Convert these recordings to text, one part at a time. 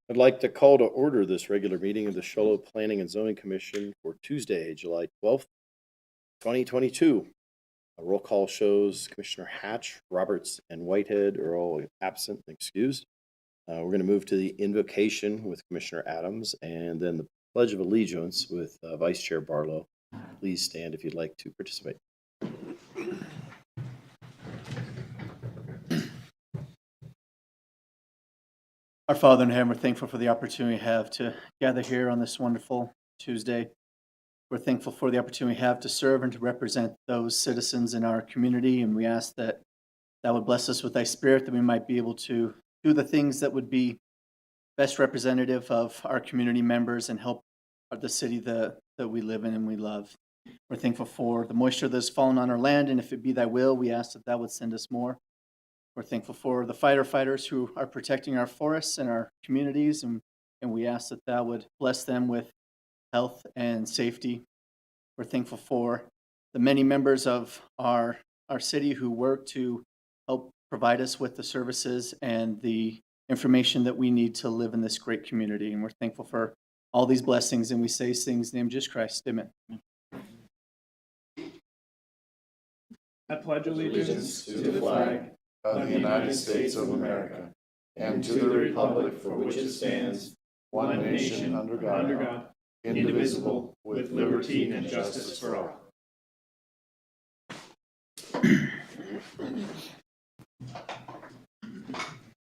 I'd like to call to order this regular meeting of the Shoalo Planning and Zoning Commission for Tuesday, July 12th, 2022. A roll call shows Commissioner Hatch, Roberts, and Whitehead are all absent and excused. We're going to move to the invocation with Commissioner Adams and then the Pledge of Allegiance with Vice Chair Barlow. Please stand if you'd like to participate. Our Father in heaven, we're thankful for the opportunity we have to gather here on this wonderful Tuesday. We're thankful for the opportunity we have to serve and to represent those citizens in our community, and we ask that would bless us with thy spirit, that we might be able to do the things that would be best representative of our community members and help the city that we live in and we love. We're thankful for the moisture that has fallen on our land, and if it be thy will, we ask that would send us more. We're thankful for the firefighters who are protecting our forests and our communities, and we ask that would bless them with health and safety. We're thankful for the many members of our city who work to help provide us with the services and the information that we need to live in this great community. And we're thankful for all these blessings, and we say these things in the name of Jesus Christ. Amen. I pledge allegiance to the flag of the United States of America and to the republic for which it stands, one nation under God, indivisible, with liberty and justice for all.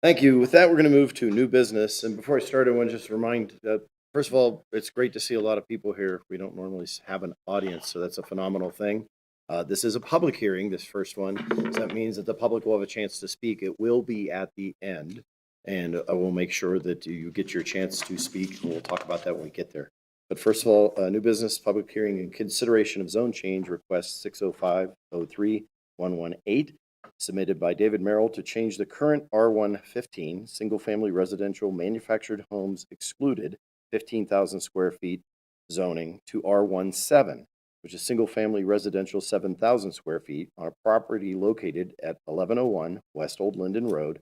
Thank you. With that, we're going to move to new business. And before I start, I want to just remind that, first of all, it's great to see a lot of people here. We don't normally have an audience, so that's a phenomenal thing. This is a public hearing, this first one. So that means that the public will have a chance to speak. It will be at the end, and I will make sure that you get your chance to speak. And we'll talk about that when we get there. But first of all, new business, public hearing and consideration of zone change request 605-03-118, submitted by David Merrill to change the current R115 single-family residential manufactured homes excluded 15,000 square feet zoning to R17, which is single-family residential 7,000 square feet on a property located at 1101 West Old Linden Road,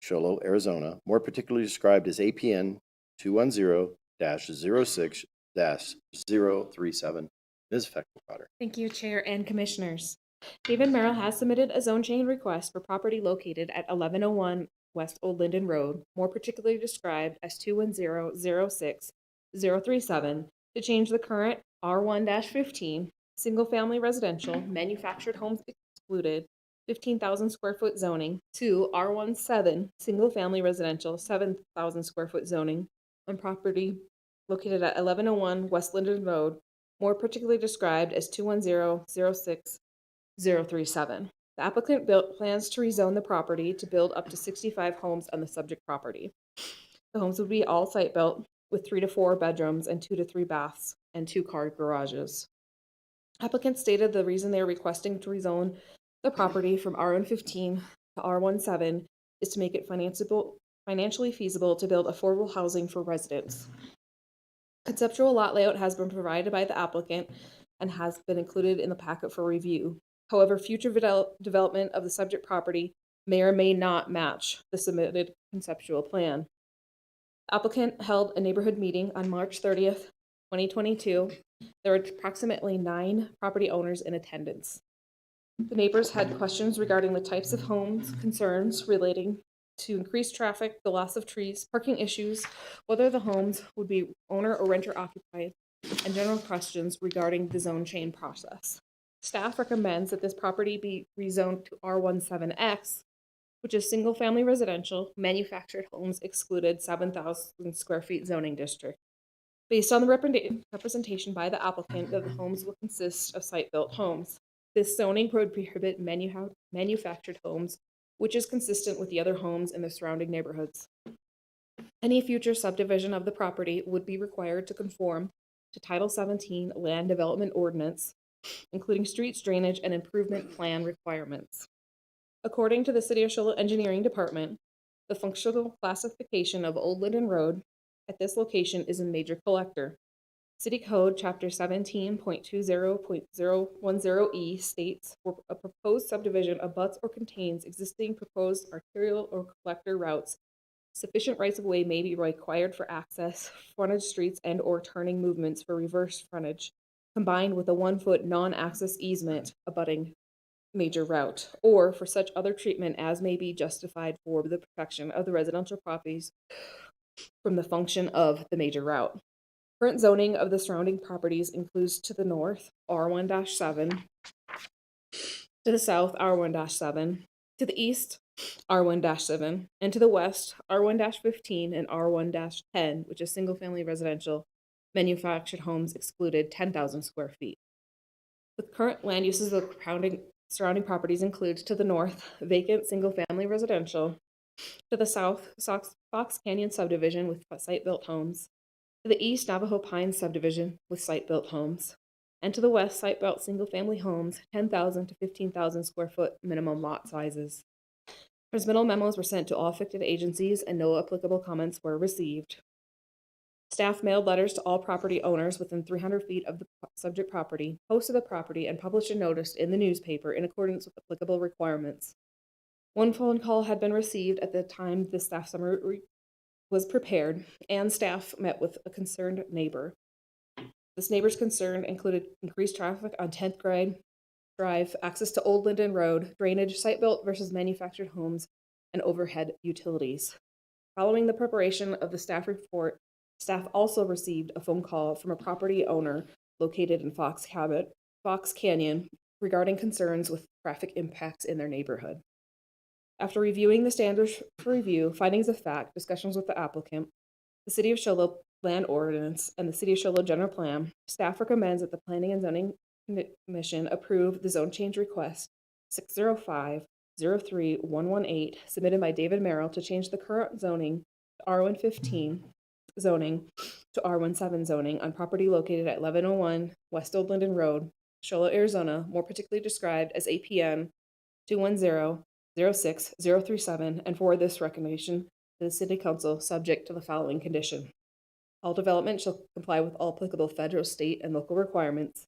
Shoalo, Arizona, more particularly described as APN 210-06-037. Ms. Feckelpotter. Thank you, Chair and Commissioners. David Merrill has submitted a zone change request for property located at 1101 West Old Linden Road, more particularly described as 210-06-037, to change the current R1-15 single-family residential manufactured homes excluded 15,000 square foot zoning to R17 single-family residential 7,000 square foot zoning on property located at 1101 West Linden Road, more particularly described as 210-06-037. The applicant plans to rezone the property to build up to 65 homes on the subject property. The homes would be all site built with 3 to 4 bedrooms and 2 to 3 baths and 2-car garages. Applicants stated the reason they are requesting to rezone the property from R115 to R17 is to make it financially feasible to build affordable housing for residents. Conceptual lot layout has been provided by the applicant and has been included in the packet for review. However, future development of the subject property may or may not match the submitted conceptual plan. The applicant held a neighborhood meeting on March 30th, 2022. There were approximately 9 property owners in attendance. The neighbors had questions regarding the types of homes, concerns relating to increased traffic, the loss of trees, parking issues, whether the homes would be owner or renter occupied, and general questions regarding the zone change process. Staff recommends that this property be rezoned to R17X, which is single-family residential, manufactured homes excluded 7,000 square feet zoning district. Based on the representation by the applicant that the homes will consist of site-built homes. This zoning would prohibit manufactured homes, which is consistent with the other homes in the surrounding neighborhoods. Any future subdivision of the property would be required to conform to Title 17 Land Development Ordinance, including streets, drainage, and improvement plan requirements. According to the City of Shoalo Engineering Department, the functional classification of Old Linden Road at this location is a major collector. City Code Chapter 17.20.010E states where a proposed subdivision abuts or contains existing proposed arterial or collector routes, Sufficient rights-of-way may be required for access, frontage streets, and/or turning movements for reverse frontage, combined with a 1-foot non-access easement abutting major route, or for such other treatment as may be justified for the protection of the residential properties from the function of the major route. Current zoning of the surrounding properties includes to the north R1-7, to the south R1-7, to the east R1-7, and to the west R1-15 and R1-10, which is single-family residential, manufactured homes excluded 10,000 square feet. The current land uses of the surrounding properties include to the north vacant single-family residential, to the south Fox Canyon subdivision with site-built homes, to the east Navajo Pines subdivision with site-built homes, and to the west site-built single-family homes, 10,000 to 15,000 square foot minimum lot sizes. Transmittal memos were sent to all affected agencies and no applicable comments were received. Staff mailed letters to all property owners within 300 feet of the subject property, posted the property, and published a notice in the newspaper in accordance with applicable requirements. One phone call had been received at the time the staff summary was prepared, and staff met with a concerned neighbor. This neighbor's concern included increased traffic on 10th Drive, access to Old Linden Road, drainage, site-built versus manufactured homes, and overhead utilities. Following the preparation of the staff report, staff also received a phone call from a property owner located in Fox Canyon regarding concerns with traffic impacts in their neighborhood. After reviewing the standards for review, findings of fact, discussions with the applicant, the City of Show Low Land Ordinance, and the City of Show Low General Plan, staff recommends that the Planning and Zoning Commission approve the zone change request 605-03118 submitted by David Merrill to change the current zoning to R1-15 zoning to R1-7 zoning on property located at 1101 West Old Linden Road, Show Low, Arizona, more particularly described as APN 210-06037, and forward this recommendation to the City Council subject to the following condition. All development shall comply with all applicable federal, state, and local requirements.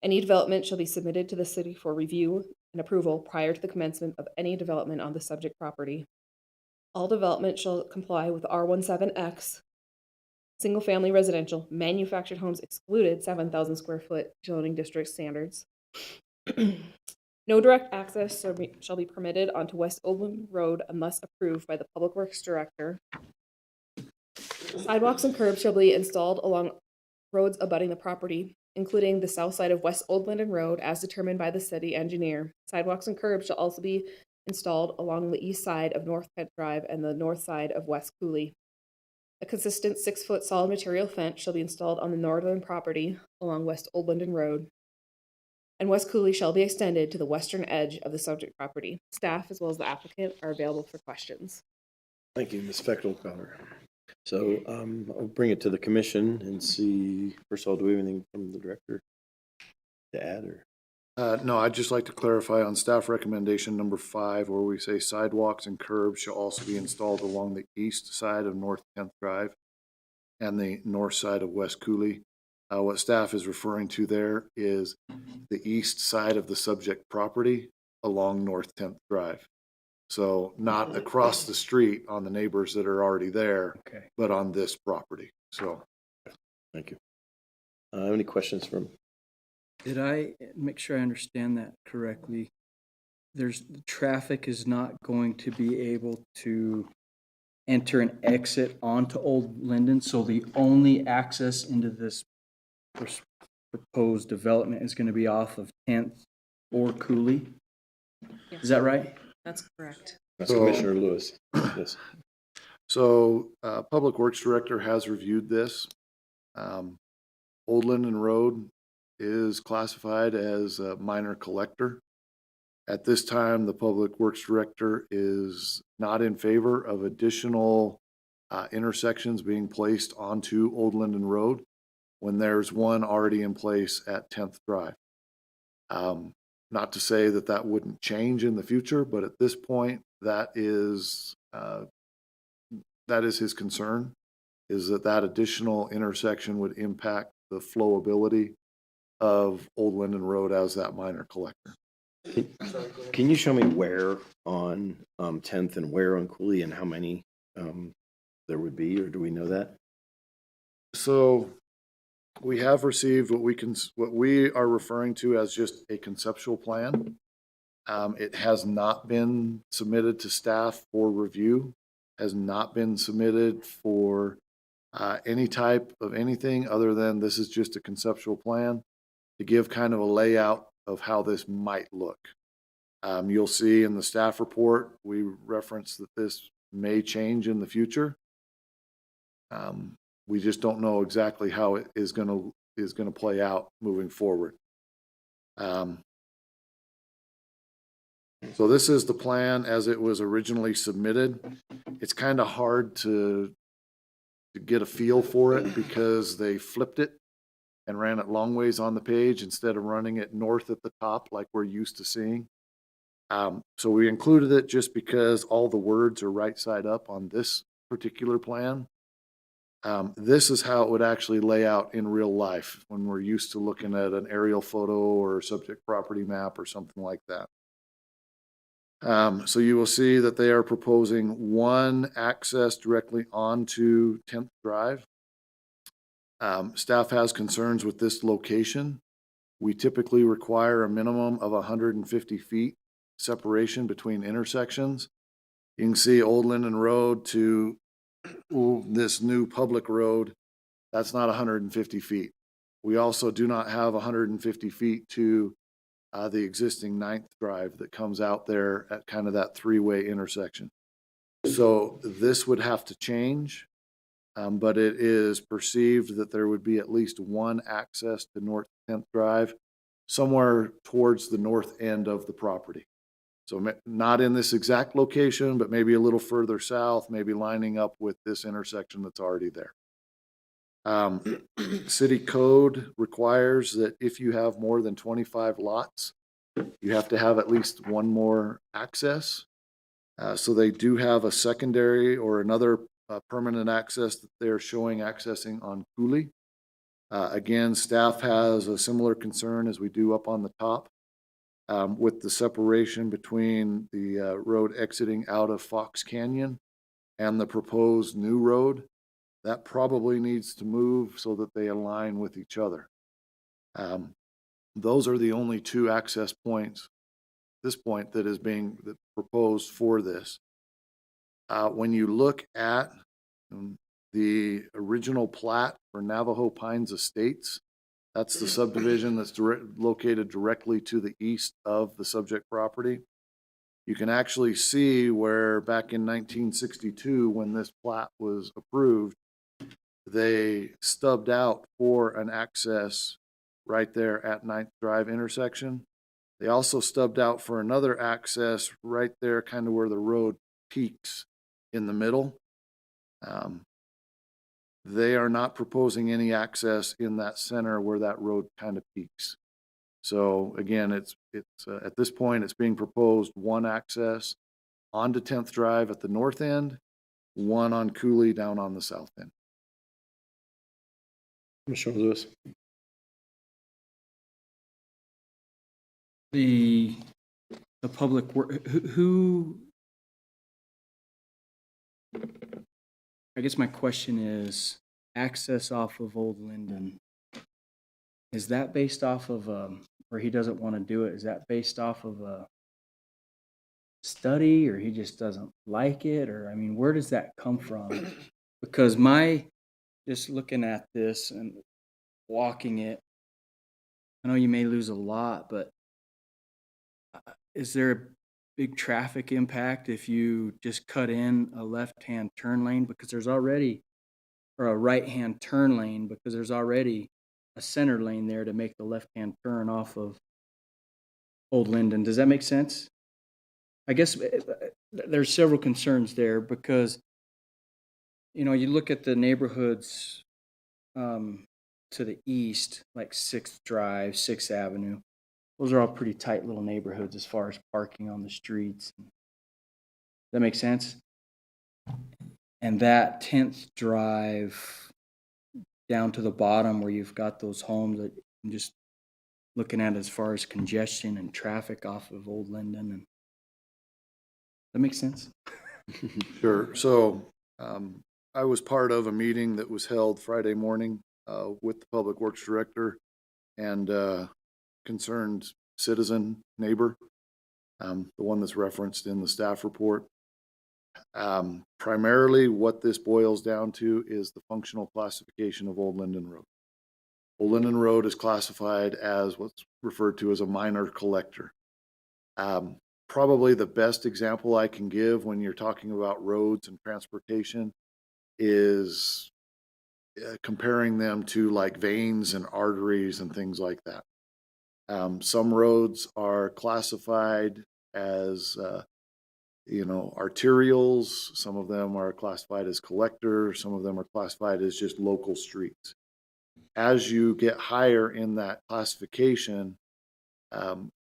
Any development shall be submitted to the city for review and approval prior to the commencement of any development on the subject property. All development shall comply with R17X, single-family residential, manufactured homes excluded 7,000 square foot zoning district standards. No direct access shall be permitted onto West Oldland Road unless approved by the Public Works Director. Sidewalks and curbs shall be installed along roads abutting the property, including the south side of West Old Linden Road as determined by the city engineer. Sidewalks and curbs shall also be installed along the east side of North Kent Drive and the north side of West Cooley. A consistent 6-foot solid material fence shall be installed on the northern property along West Old Linden Road. And West Cooley shall be extended to the western edge of the subject property. Staff, as well as the applicant, are available for questions. Thank you, Ms. Fechtelkotter. So I'll bring it to the commission and see, first of all, do we have anything from the director to add? Or No, I'd just like to clarify on staff recommendation number 5, where we say sidewalks and curbs shall also be installed along the east side of North 10th Drive and the north side of West Cooley. What staff is referring to there is the east side of the subject property along North 10th Drive. So not across the street on the neighbors that are already there, but on this property. So, thank you. Any questions from? Did I make sure I understand that correctly? Traffic is not going to be able to enter and exit onto Old Linden, so the only access into this proposed development is going to be off of 10th or Cooley? Yes. Is that right? That's correct. That's Commissioner Lewis. Yes. So Public Works Director has reviewed this. Old Linden Road is classified as a minor collector. At this time, the Public Works Director is not in favor of additional intersections being placed onto Old Linden Road when there's one already in place at 10th Drive. Not to say that that wouldn't change in the future, but at this point, that is his concern, is that additional intersection would impact the flowability of Old Linden Road as that minor collector. Can you show me where on 10th and where on Cooley and how many there would be, or do we know that? So we have received what we are referring to as just a conceptual plan. It has not been submitted to staff for review, has not been submitted for any type of anything other than this is just a conceptual plan to give kind of a layout of how this might look. You'll see in the staff report, we reference that this may change in the future. We just don't know exactly how it is going to play out moving forward. So this is the plan as it was originally submitted. It's kind of hard to get a feel for it because they flipped it and ran it long ways on the page instead of running it north at the top like we're used to seeing. So we included it just because all the words are right side up on this particular plan. This is how it would actually lay out in real life when we're used to looking at an aerial photo or a subject property map or something like that. So you will see that they are proposing one access directly onto 10th Drive. Staff has concerns with this location. We typically require a minimum of 150 feet separation between intersections. You can see Old Linden Road to this new public road. That's not 150 feet. We also do not have 150 feet to the existing 9th Drive that comes out there at kind of that three-way intersection. So this would have to change, but it is perceived that there would be at least one access to North 10th Drive somewhere towards the north end of the property. So not in this exact location, but maybe a little further south, maybe lining up with this intersection that's already there. City code requires that if you have more than 25 lots, you have to have at least one more access. So they do have a secondary or another permanent access that they're showing accessing on Cooley. Again, staff has a similar concern as we do up on the top with the separation between the road exiting out of Fox Canyon and the proposed new road. That probably needs to move so that they align with each other. Those are the only two access points at this point that is being proposed for this. When you look at the original plat for Navajo Pines Estates, that's the subdivision that's located directly to the east of the subject property. You can actually see where back in 1962, when this plat was approved, they stubbed out for an access right there at 9th Drive intersection. They also stubbed out for another access right there, kind of where the road peaks in the middle. They are not proposing any access in that center where that road kind of peaks. So again, it's at this point, it's being proposed one access onto 10th Drive at the north end, one on Cooley down on the south end. Commissioner Lewis? The public work, who, I guess my question is, access off of Old Linden, is that based off of, or he doesn't want to do it, is that based off of a study, or he just doesn't like it, or, I mean, where does that come from? Because just looking at this and walking it, I know you may lose a lot, but is there a big traffic impact if you just cut in a left-hand turn lane? Because there's already, or a right-hand turn lane, because there's already a center lane there to make the left-hand turn off of Old Linden. Does that make sense? I guess there's several concerns there because, you know, you look at the neighborhoods to the east, like 6th Drive, 6th Avenue. Those are all pretty tight little neighborhoods as far as parking on the streets. Does that make sense? And that 10th Drive down to the bottom where you've got those homes that I'm just looking at as far as congestion and traffic off of Old Linden. And that makes sense? Sure. So I was part of a meeting that was held Friday morning with the Public Works Director and concerned citizen neighbor, the one that's referenced in the staff report. Primarily what this boils down to is the functional classification of Old Linden Road. Old Linden Road is classified as what's referred to as a minor collector. Probably the best example I can give when you're talking about roads and transportation is comparing them to like veins and arteries and things like that. Some roads are classified as arterials. Some of them are classified as collectors. Some of them are classified as just local streets. As you get higher in that classification,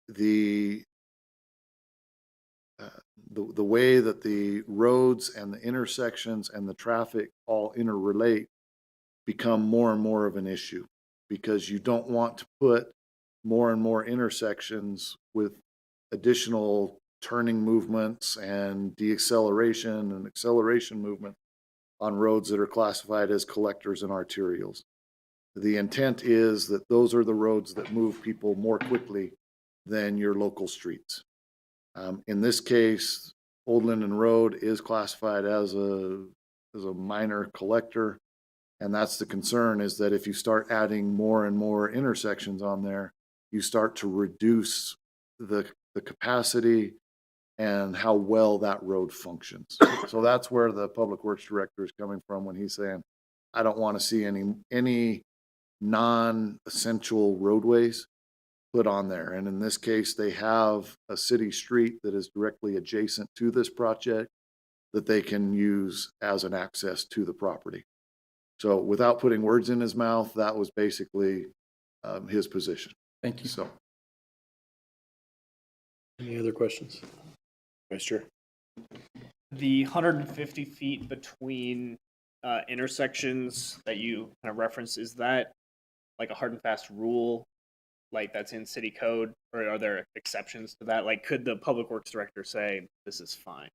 the way that the roads and the intersections and the traffic all interrelate become more and more of an issue, because you don't want to put more and more intersections with additional turning movements and deceleration and acceleration movement on roads that are classified as collectors and arterials. The intent is that those are the roads that move people more quickly than your local streets. In this case, Old Linden Road is classified as a minor collector, and that's the concern, is that if you start adding more and more intersections on there, you start to reduce the capacity and how well that road functions. So that's where the Public Works Director is coming from when he's saying, I don't want to see any non-essential roadways put on there. And in this case, they have a city street that is directly adjacent to this project that they can use as an access to the property. So without putting words in his mouth, that was basically his position. Thank you. So, Any other questions? Vice Chair? The 150 feet between intersections that you kind of referenced, is that like a hard and fast rule, like that's in city code, or are there exceptions to that? Like, could the Public Works Director say this is fine?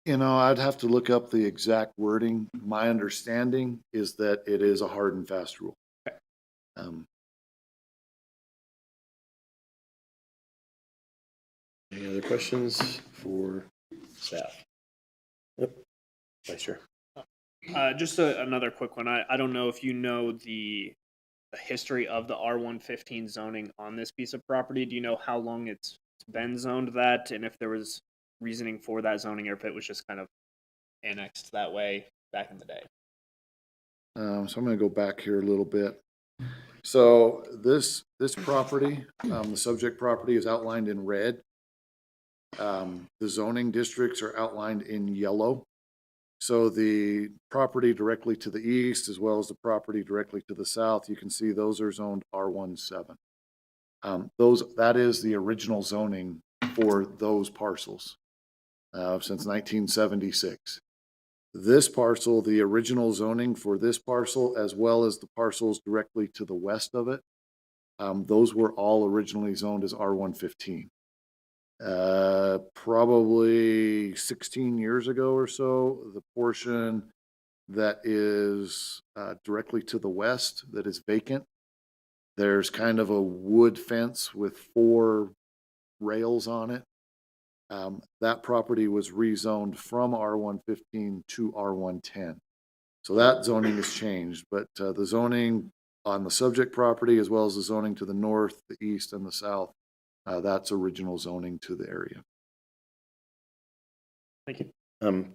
I'd have to look up the exact wording. My understanding is that it is a hard and fast rule. Okay. Any other questions for staff? Yep. Vice Chair? Just another quick one. I don't know if you know the history of the R115 zoning on this piece of property. Do you know how long it's been zoned that, and if there was reasoning for that zoning, or if it was just kind of annexed that way back in the day? So I'm going to go back here a little bit. So this property, the subject property, is outlined in red. The zoning districts are outlined in yellow. So the property directly to the east, as well as the property directly to the south, you can see those are zoned R17. That is the original zoning for those parcels since 1976. This parcel, the original zoning for this parcel, as well as the parcels directly to the west of it, those were all originally zoned as R115. Probably 16 years ago or so, the portion that is directly to the west that is vacant, there's kind of a wood fence with 4 rails on it. That property was rezoned from R115 to R110. So that zoning has changed, but the zoning on the subject property, as well as the zoning to the north, the east, and the south, that's original zoning to the area. Thank you.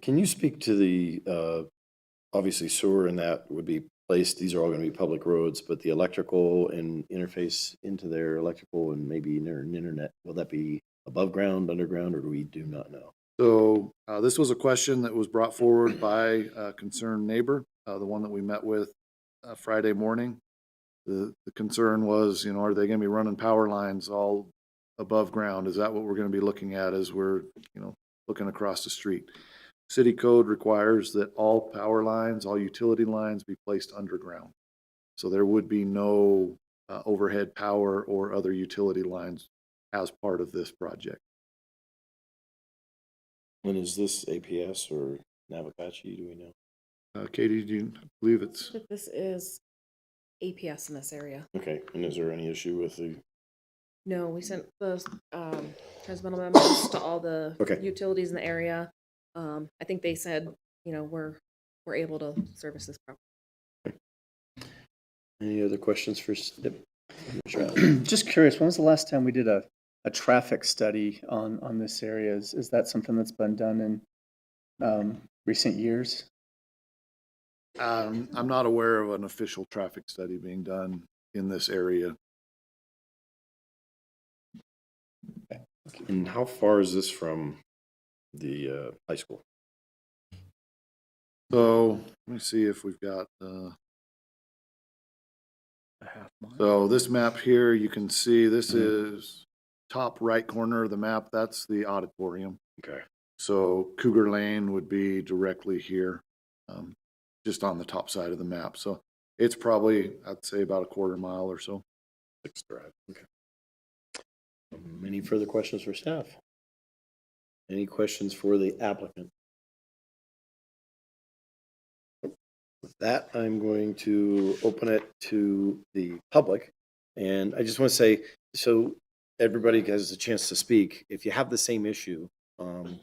Can you speak to the, obviously sewer and that would be placed, these are all going to be public roads, but the electrical and interface into their electrical and maybe internet, will that be above ground, underground, or we do not know? So this was a question that was brought forward by a concerned neighbor, the one that we met with Friday morning. The concern was, are they going to be running power lines all above ground? Is that what we're going to be looking at as we're, looking across the street? City code requires that all power lines, all utility lines be placed underground. So there would be no overhead power or other utility lines as part of this project. And is this APS or Navigation, do we know? Katie, do you believe it's? That this is APS in this area. Okay, and is there any issue with the, No, we sent the transmittal memos to all the Okay. utilities in the area. I think they said, we're able to service this property. any other questions for Just curious, when was the last time we did a traffic study on this area? Is that something that's been done in recent years? I'm not aware of an official traffic study being done in this area. And how far is this from the high school? So let me see if we've got, A half mile. so this map here, you can see this is top right corner of the map. That's the auditorium. Okay. So Cougar Lane would be directly here, just on the top side of the map. So it's probably, I'd say about a quarter mile or so. 6th Drive, okay. Any further questions for staff? Any questions for the applicant? With that, I'm going to open it to the public. And I just want to say, so everybody has a chance to speak. If you have the same issue,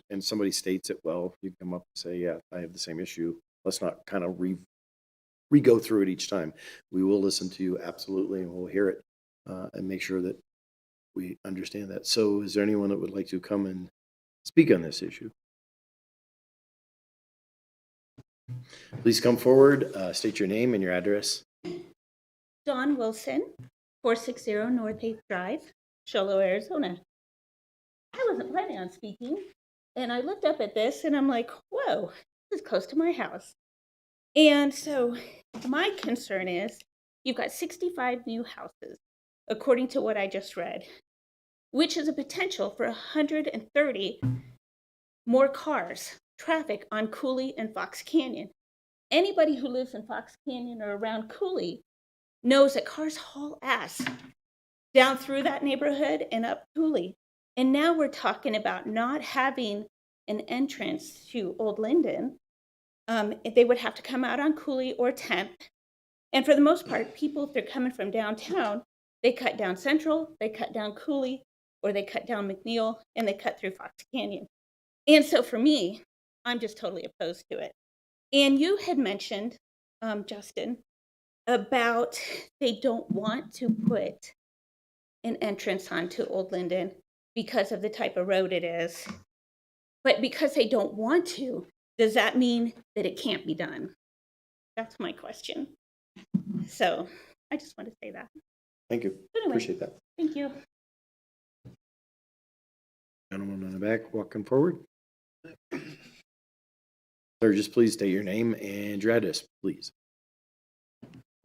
and somebody states it well, you come up and say, yeah, I have the same issue. Let's not kind of re-go through it each time. We will listen to you, absolutely, and we'll hear it and make sure that we understand that. So is there anyone that would like to come and speak on this issue? Please come forward, state your name and your address. Dawn Wilson, 460 North 8th Drive, Show Low, Arizona. I wasn't planning on speaking, and I looked up at this and I'm like, whoa, this is close to my house. And so my concern is you've got 65 new houses, according to what I just read, which is a potential for 130 more cars, traffic on Cooley and Fox Canyon. Anybody who lives in Fox Canyon or around Cooley knows that cars haul ass down through that neighborhood and up Cooley. And now we're talking about not having an entrance to Old Linden. They would have to come out on Cooley or 10th. And for the most part, people, if they're coming from downtown, they cut down Central, they cut down Cooley, or they cut down McNeil, and they cut through Fox Canyon. And so for me, I'm just totally opposed to it. And you had mentioned, Justin, about they don't want to put an entrance onto Old Linden because of the type of road it is. But because they don't want to, does that mean that it can't be done? That's my question. So I just want to say that. Thank you. Anyway. Appreciate that. Thank you. Gentleman in the back walking forward. Sir, just please state your name and your address, please.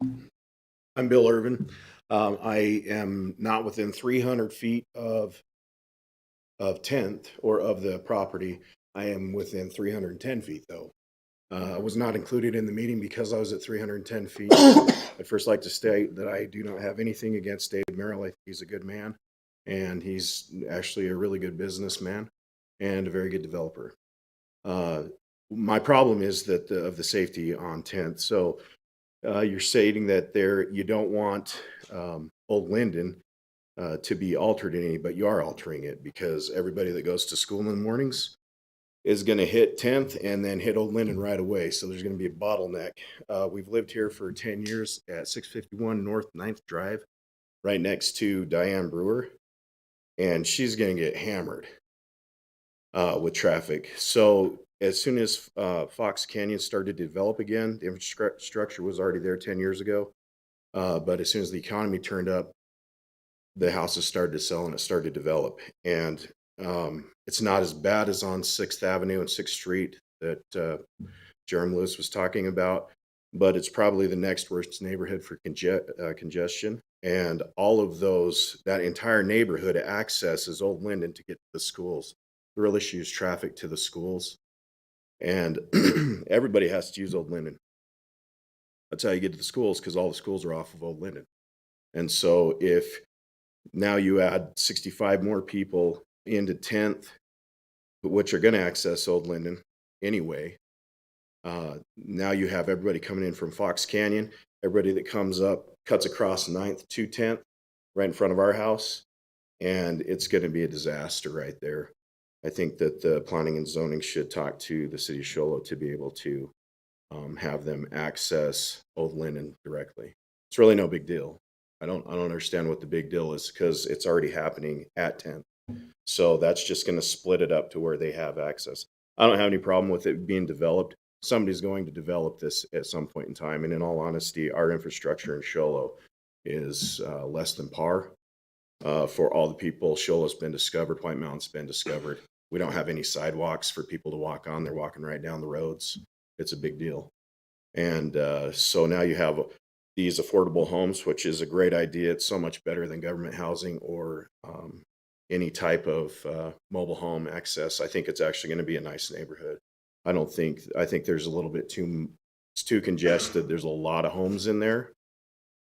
I'm Bill Irvin. I am not within 300 feet of 10th or of the property. I am within 310 feet though. I was not included in the meeting because I was at 310 feet. I'd first like to state that I do not have anything against Dave Merrill. I think he's a good man and he's actually a really good businessman and a very good developer. My problem is that of the safety on 10th. So you're stating that you don't want Old Linden to be altered in any, but you are altering it because everybody that goes to school in the mornings is going to hit 10th and then hit Old Linden right away. So there's going to be a bottleneck. We've lived here for 10 years at 651 North 9th Drive, right next to Diane Brewer, and she's going to get hammered with traffic. So as soon as Fox Canyon started to develop again, the infrastructure was already there 10 years ago. But as soon as the economy turned up, the houses started to sell and it started to develop. And it's not as bad as on 6th Avenue and 6th Street that Jeremy Lewis was talking about, but it's probably the next worst neighborhood for congestion. And all of that entire neighborhood accesses Old Linden to get to the schools. The real issue is traffic to the schools. And everybody has to use Old Linden. That's how you get to the schools because all the schools are off of Old Linden. And so if now you add 65 more people into 10th, which are going to access Old Linden anyway, Now you have everybody coming in from Fox Canyon, everybody that comes up, cuts across 9th to 10th, right in front of our house, and it's going to be a disaster right there. I think that the planning and zoning should talk to the city of Show Low to be able to have them access Old Linden directly. It's really no big deal. I don't understand what the big deal is, because it's already happening at 10th. So that's just going to split it up to where they have access. I don't have any problem with it being developed. Somebody's going to develop this at some point in time. And in all honesty, our infrastructure in Show Low is less than par for all the people. Show Low's been discovered. White Mountain's been discovered. We don't have any sidewalks for people to walk on. They're walking right down the roads. It's a big deal. And so now you have these affordable homes, which is a great idea. It's so much better than government housing or any type of mobile home access. I think it's actually going to be a nice neighborhood. I think there's a little bit it's too congested. There's a lot of homes in there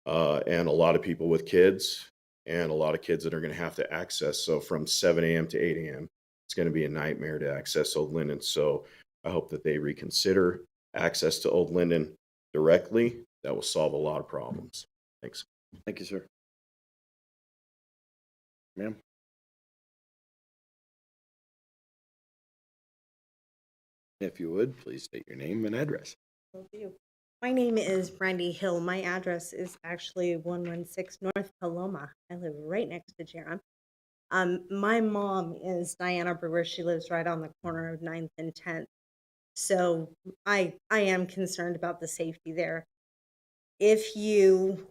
and a lot of people with kids and a lot of kids that are going to have to access. So from 7 a.m. to 8 a.m., it's going to be a nightmare to access Old Linden. So I hope that they reconsider access to Old Linden directly. That will solve a lot of problems. Thanks. Thank you, sir. Ma'am? If you would, please state your name and address. Will do. My name is Brandy Hill. My address is actually 116 North Paloma. I live right next to Jerem. My mom is Diana Brewer. She lives right on the corner of 9th and 10th. So I am concerned about the safety there. If you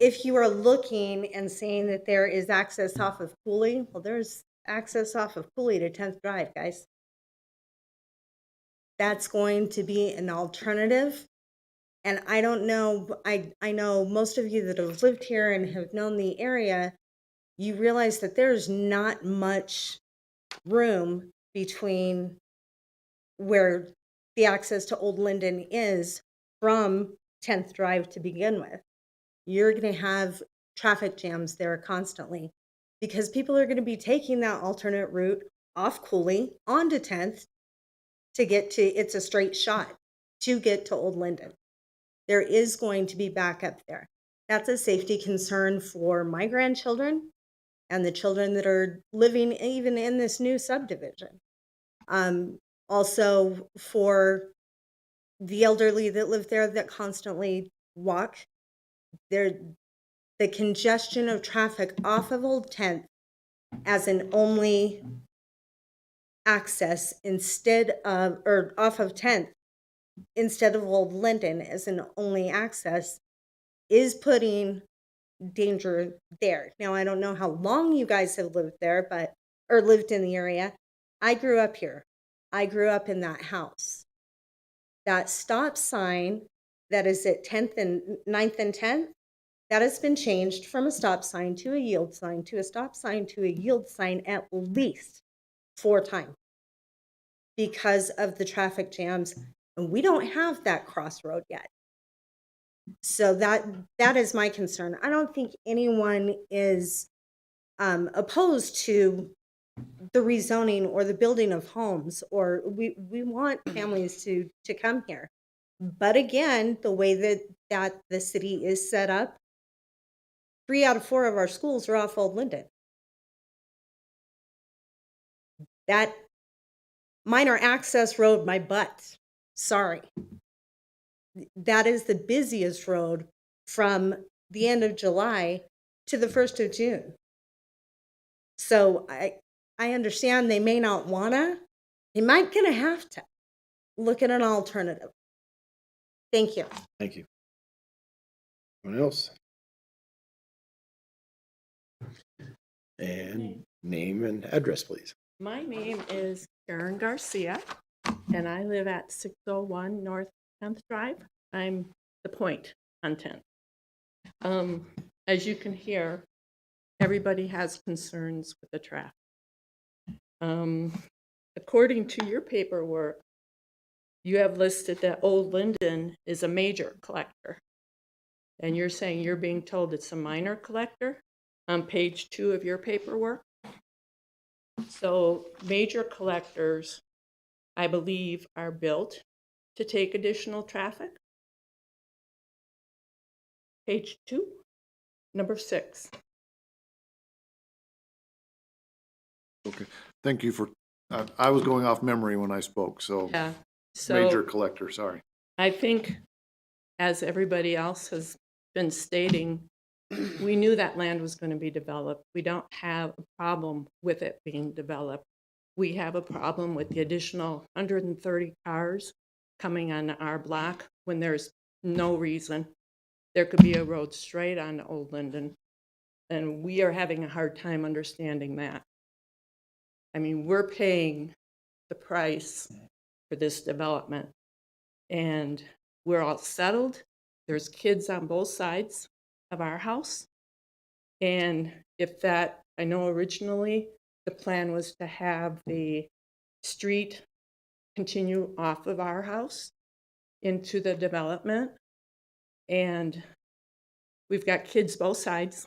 are looking and saying that there is access off of Cooley, well, there's access off of Cooley to 10th Drive, guys. That's going to be an alternative. And I don't know, I know most of you that have lived here and have known the area, you realize that there's not much room between where the access to Old Linden is from 10th Drive to begin with. You're going to have traffic jams there constantly because people are going to be taking that alternate route off Cooley onto 10th to get to, it's a straight shot to get to Old Linden. There is going to be backup there. That's a safety concern for my grandchildren and the children that are living even in this new subdivision. Also for the elderly that live there that constantly walk, the congestion of traffic off of Old 10th as an only access instead of, or off of 10th instead of Old Linden as an only access is putting danger there. Now, I don't know how long you guys have lived there, or lived in the area. I grew up here. I grew up in that house. That stop sign that is at 10th and 9th and 10th, that has been changed from a stop sign to a yield sign to a stop sign to a yield sign at least 4 times because of the traffic jams. And we don't have that crossroad yet. So that is my concern. I don't think anyone is opposed to the rezoning or the building of homes, or we want families to come here. But again, the way that the city is set up, 3 out of 4 of our schools are off Old Linden. That minor access road, my butt. Sorry. That is the busiest road from the end of July to the 1st of June. So I understand they may not wanna, they might gonna have to look at an alternative. Thank you. Thank you. Anyone else? And name and address, please. My name is Karen Garcia, and I live at 601 North 10th Drive. I'm the point on 10th. As you can hear, everybody has concerns with the traffic. According to your paperwork, you have listed that Old Linden is a major collector. And you're saying you're being told it's a minor collector on page 2 of your paperwork. So major collectors I believe, are built to take additional traffic. Page 2, number 6. Okay, thank you for, I was going off memory when I spoke, so Yeah. major So collector, sorry. I think, as everybody else has been stating, we knew that land was going to be developed. We don't have a problem with it being developed. We have a problem with the additional 130 cars coming on our block when there's no reason. There could be a road straight on Old Linden, and we are having a hard time understanding that. I mean, we're paying the price for this development, and we're all settled. There's kids on both sides of our house. And if that, I know originally the plan was to have the street continue off of our house into the development. And we've got kids both sides,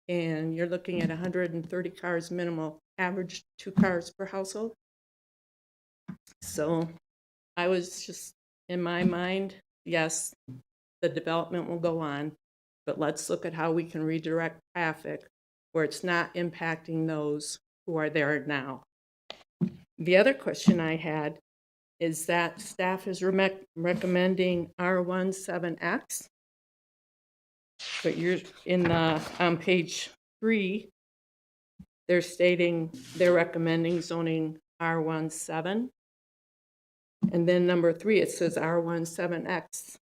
and you're looking at 130 cars minimal, average 2 cars per household. So I was just, in my mind, yes, the development will go on, but let's look at how we can redirect traffic where it's not impacting those who are there now. The other question I had is that staff is recommending R17X, but you're in the, on page 3, they're stating they're recommending zoning R17. And then number 3, it says R17X.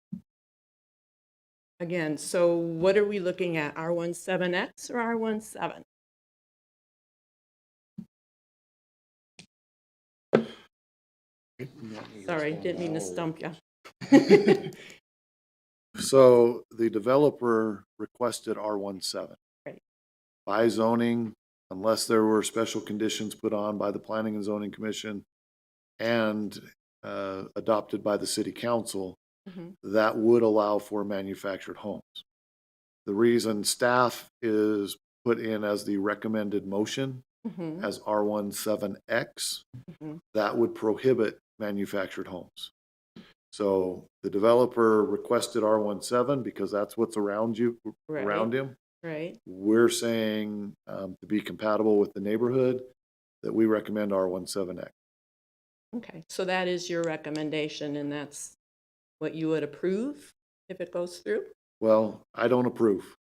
Again, so what are we looking at, R17X or R17? Sorry, didn't mean to stump you. So the developer requested R17. Right. By zoning, unless there were special conditions put on by the Planning and Zoning Commission and adopted by the city council, that would allow for manufactured homes. The reason staff is put in as the recommended motion as R17X, that would prohibit manufactured homes. So the developer requested R17 because that's what's around you, around him. Right. We're saying to be compatible with the neighborhood that we recommend R17X. Okay, so that is your recommendation, and that's what you would approve if it goes through? Well, I don't approve.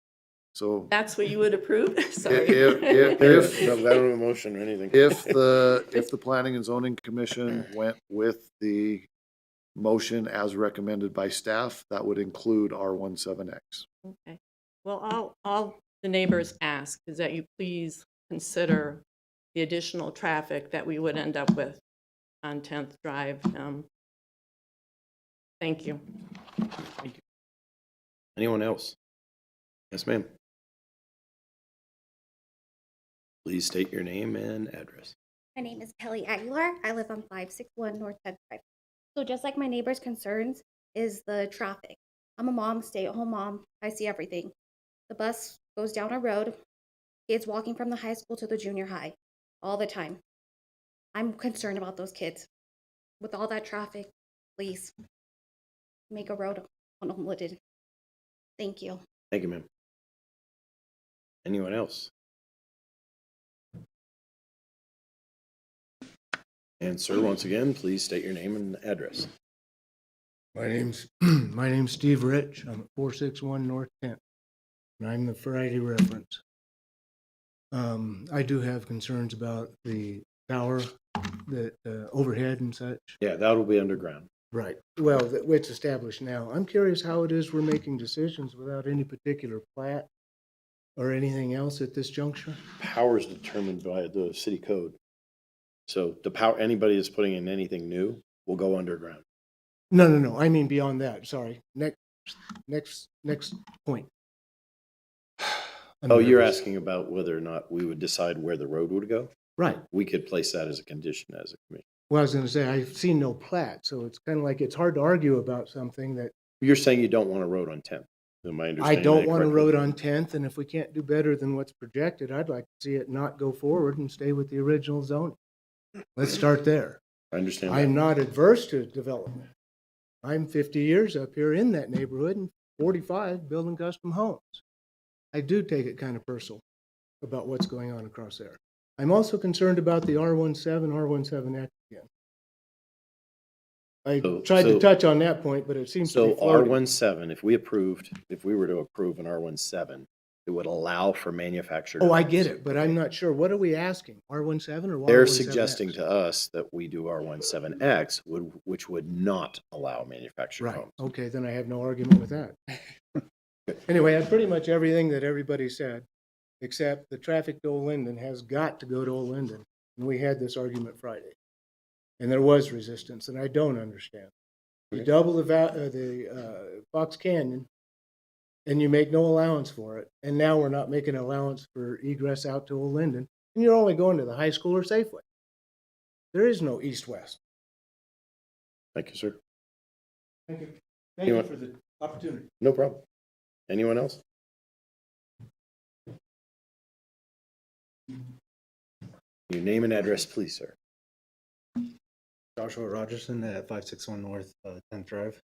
So That's what you would approve? Sorry. if I don't have a motion or anything. if the Planning and Zoning Commission went with the motion as recommended by staff, that would include R17X. Okay. Well, all the neighbors ask is that you please consider the additional traffic that we would end up with on 10th Drive. Thank you. Anyone else? Yes, ma'am. Please state your name and address. My name is Kelly Aguilar. I live on 561 North 10th Drive. So just like my neighbor's concerns is the traffic. I'm a mom, stay-at-home mom. I see everything. The bus goes down a road. Kids walking from the high school to the junior high all the time. I'm concerned about those kids. With all that traffic, please make a road unlimited. Thank you. Thank you, ma'am. Anyone else? And sir, once again, please state your name and address. My name's Steve Rich. I'm at 461 North 10th, and I'm the Friday reference. I do have concerns about the tower, that overhead and such. Yeah, that'll be underground. Right. Well, it's established now. I'm curious how it is we're making decisions without any particular plat or anything else at this juncture. Power is determined by the city code. So the power, anybody that's putting in anything new will go underground. No. I mean beyond that. Sorry. Next point. Oh, you're asking about whether or not we would decide where the road would go? Right. We could place that as a condition as a committee. Well, I was going to say, I've seen no plat, so it's kind of like it's hard to argue about something that You're saying you don't want a road on 10th. Am I I understanding don't that want a correctly? road on 10th, and if we can't do better than what's projected, I'd like to see it not go forward and stay with the original zoning. Let's start there. I understand I'm that. not adverse to development. I'm 50 years up here in that neighborhood and 45 building custom homes. I do take it kind of personal about what's going on across there. I'm also concerned about the R17, R17X again. I tried to touch on that point, but it seems to be So floating. R17, if we were to approve an R17, it would allow for manufactured. Oh, I homes. get it, but I'm not sure. What are we asking? R17 or R17X? They're suggesting to us that we do R17X, which would not allow manufactured Right, homes. okay, then I have no argument with that. Anyway, that's pretty much everything that everybody said, except the traffic to Old Linden has got to go to Old Linden. And we had this argument Friday. And there was resistance, and I don't understand. You Okay. double the Fox Canyon, and you make no allowance for it. And now we're not making allowance for egress out to Old Linden, and you're only going to the high school or Safeway. There is no east-west. Thank you, sir. Thank you. Thank you for the opportunity. No problem. Anyone else? Your name and address, please, sir. Joshua Rogerson at 561 North 10th Drive.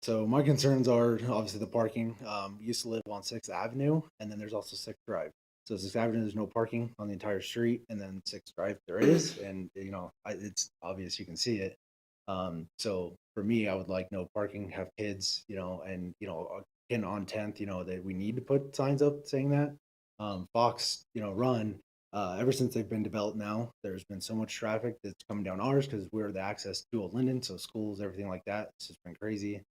So my concerns are obviously the parking. Used to live on 6th Avenue, and then there's also 6th Drive. So 6th Avenue, there's no parking on the entire street, and then 6th Drive there is, and it's obvious, you can see it. So for me, I would like no parking, have kids, and again on 10th, that we need to put signs up saying that. Fox, run. Ever since they've been developed now, there's been so much traffic that's coming down ours because we're the access to Old Linden, so schools, everything like that. It's just been crazy.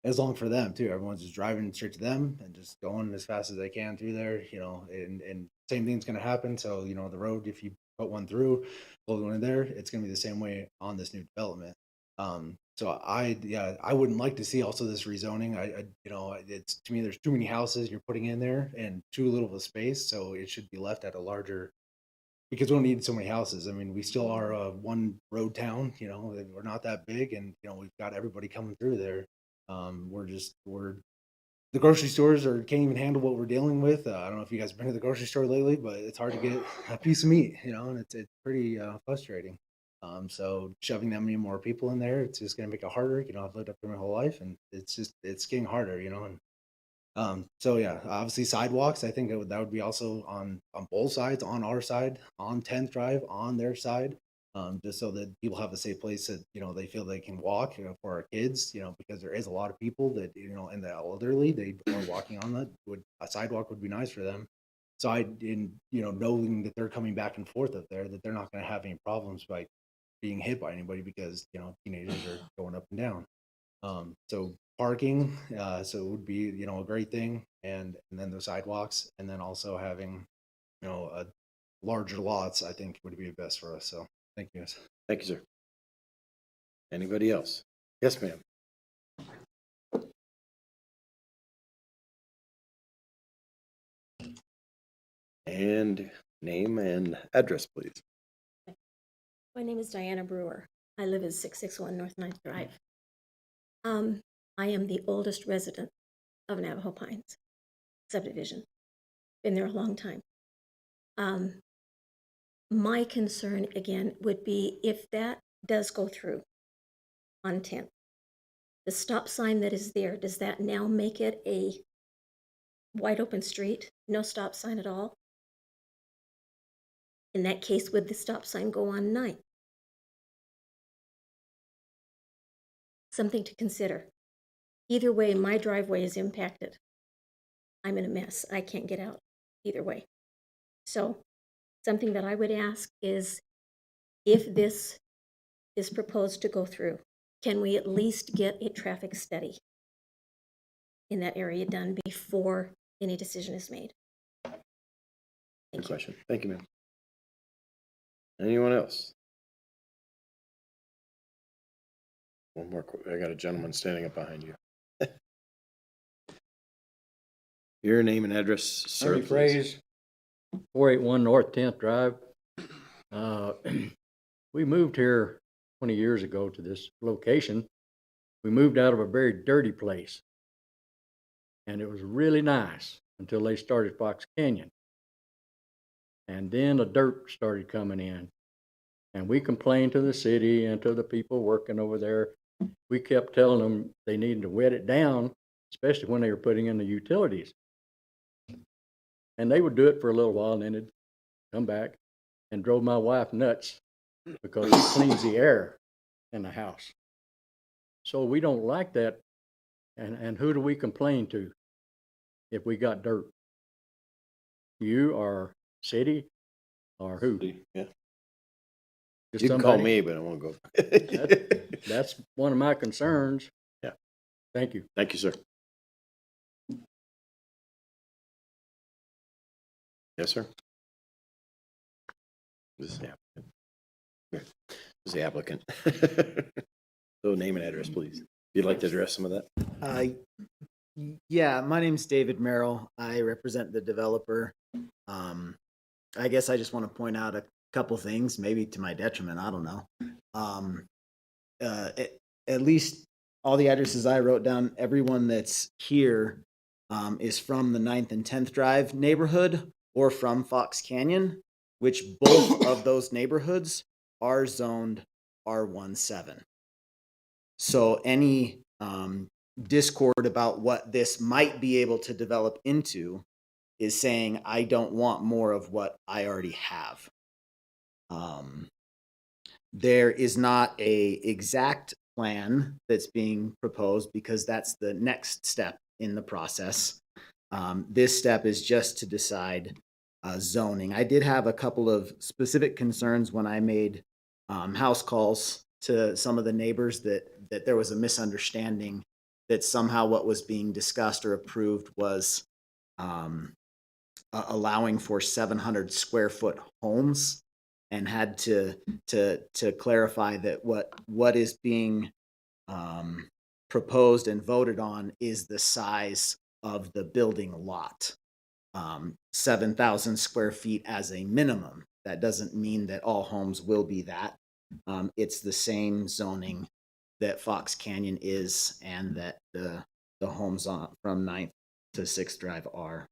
It's long for them too. Everyone's just driving straight to them and just going as fast as they can through there, and same thing's going to happen. So, the road, if you put one through, pull one in there, it's going to be the same way on this new development. So I wouldn't like to see also this rezoning. It's, to me, there's too many houses you're putting in there and too little of a space. So it should be left at a larger, because we don't need so many houses. I mean, we still are a one road town, we're not that big, and, we've got everybody coming through there. The grocery stores can't even handle what we're dealing with. I don't know if you guys have been to the grocery store lately, but it's hard to get a piece of meat, and it's pretty frustrating. So shoving that many more people in there, it's just going to make it harder. I've lived up there my whole life, and it's getting harder, and so yeah, obviously sidewalks, I think that would be also on both sides, on our side, on 10th Drive, on their side, just so that people have a safe place that, they feel they can walk, for our kids, because there is a lot of people that, and the elderly, they are walking on that. A sidewalk would be nice for them. So knowing that they're coming back and forth up there, that they're not going to have any problems by being hit by anybody because, teenagers are going up and down. So parking, so it would be, a great thing. And then the sidewalks, and then also having, a larger lots, I think would be best for us. So thank you guys. Thank you, sir. Anybody else? Yes, ma'am. And name and address, please. My name is Diana Brewer. I live at 661 North 9th Drive. I am the oldest resident of Navajo Pines subdivision. Been there a long time. My concern, again, would be if that does go through on 10th, the stop sign that is there, does that now make it a wide open street? No stop sign at all? In that case, would the stop sign go on 9th? Something to consider. Either way, my driveway is impacted. I'm in a mess. I can't get out either way. So something that I would ask is, if this is proposed to go through, can we at least get a traffic study in that area done before any decision is made? Good question. Thank you, ma'am. Anyone else? One more. I got a gentleman standing up behind you. Your name and address, sir, Ernie please. Fraze, 481 North 10th Drive. We moved here 20 years ago to this location. We moved out of a very dirty place, and it was really nice until they started Fox Canyon. And then the dirt started coming in. And we complained to the city and to the people working over there. We kept telling them they needed to wet it down, especially when they were putting in the utilities. And they would do it for a little while and then it'd come back and drove my wife nuts because it cleans the air in the house. So we don't like that. And who do we complain to if we got dirt? You or city or who? Yeah. Just You can call somebody? me, but I won't go. That's one of my concerns. Yeah. Thank you. Thank you, sir. Yes, sir. This is the applicant. Here. This is the applicant. So name and address, please. If you'd like to address some of that. Yeah, my name's David Merrill. I represent the developer. I guess I just want to point out a couple things, maybe to my detriment. I don't know. At least all the addresses I wrote down, everyone that's here is from the 9th and 10th Drive neighborhood or from Fox Canyon, which both of those neighborhoods are zoned R17. So any discord about what this might be able to develop into is saying, I don't want more of what I already have. There is not a exact plan that's being proposed because that's the next step in the process. This step is just to decide zoning. I did have a couple of specific concerns when I made house calls to some of the neighbors that there was a misunderstanding that somehow what was being discussed or approved was allowing for 700 square foot homes, and had to clarify that what is being proposed and voted on is the size of the building lot. 7,000 square feet as a minimum. That doesn't mean that all homes will be that. It's the same zoning that Fox Canyon is and that the homes from 9th to 6th Drive are.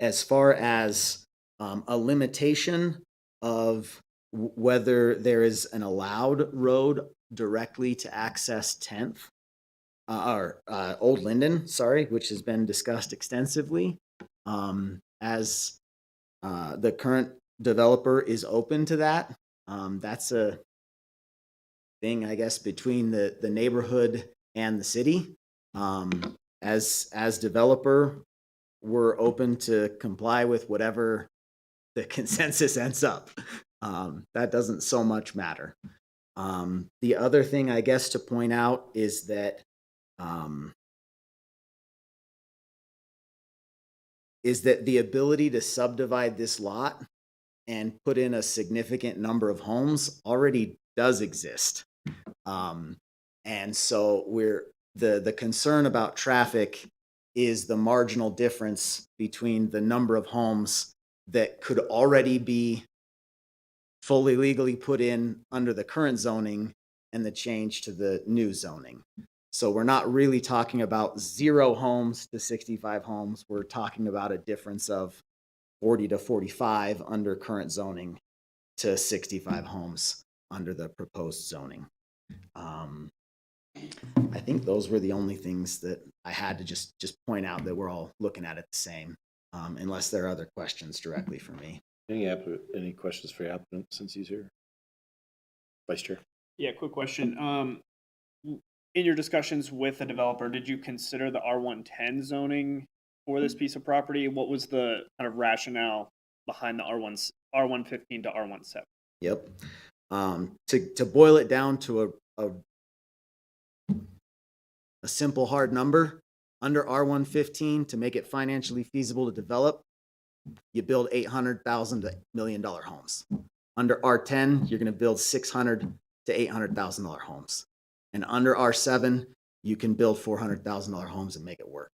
As far as a limitation of whether there is an allowed road directly to access 10th, or Old Linden, sorry, which has been discussed extensively. As the current developer is open to that, that's a thing, I guess, between the neighborhood and the city. As developer, we're open to comply with whatever the consensus ends up. That doesn't so much matter. The other thing, I guess, to point out is that the ability to subdivide this lot and put in a significant number of homes already does exist. And so the concern about traffic is the marginal difference between the number of homes that could already be fully legally put in under the current zoning and the change to the new zoning. So we're not really talking about 0 homes to 65 homes. We're talking about a difference of 40 to 45 under current zoning to 65 homes under the proposed zoning. I think those were the only things that I had to just point out that we're all looking at it the same, unless there are other questions directly for me. Any questions for the applicant since he's here? Vice Chair. Yeah, quick question. In your discussions with the developer, did you consider the R110 zoning for this piece of property? What was the kind of rationale behind the R115 to R17? Yep. To boil it down to a simple hard number, under R115, to make it financially feasible to develop, you build $800,000 to $1 million homes. Under R10, you're going to build $600,000 to $800,000 homes. And under R7, you can build $400,000 homes and make it work,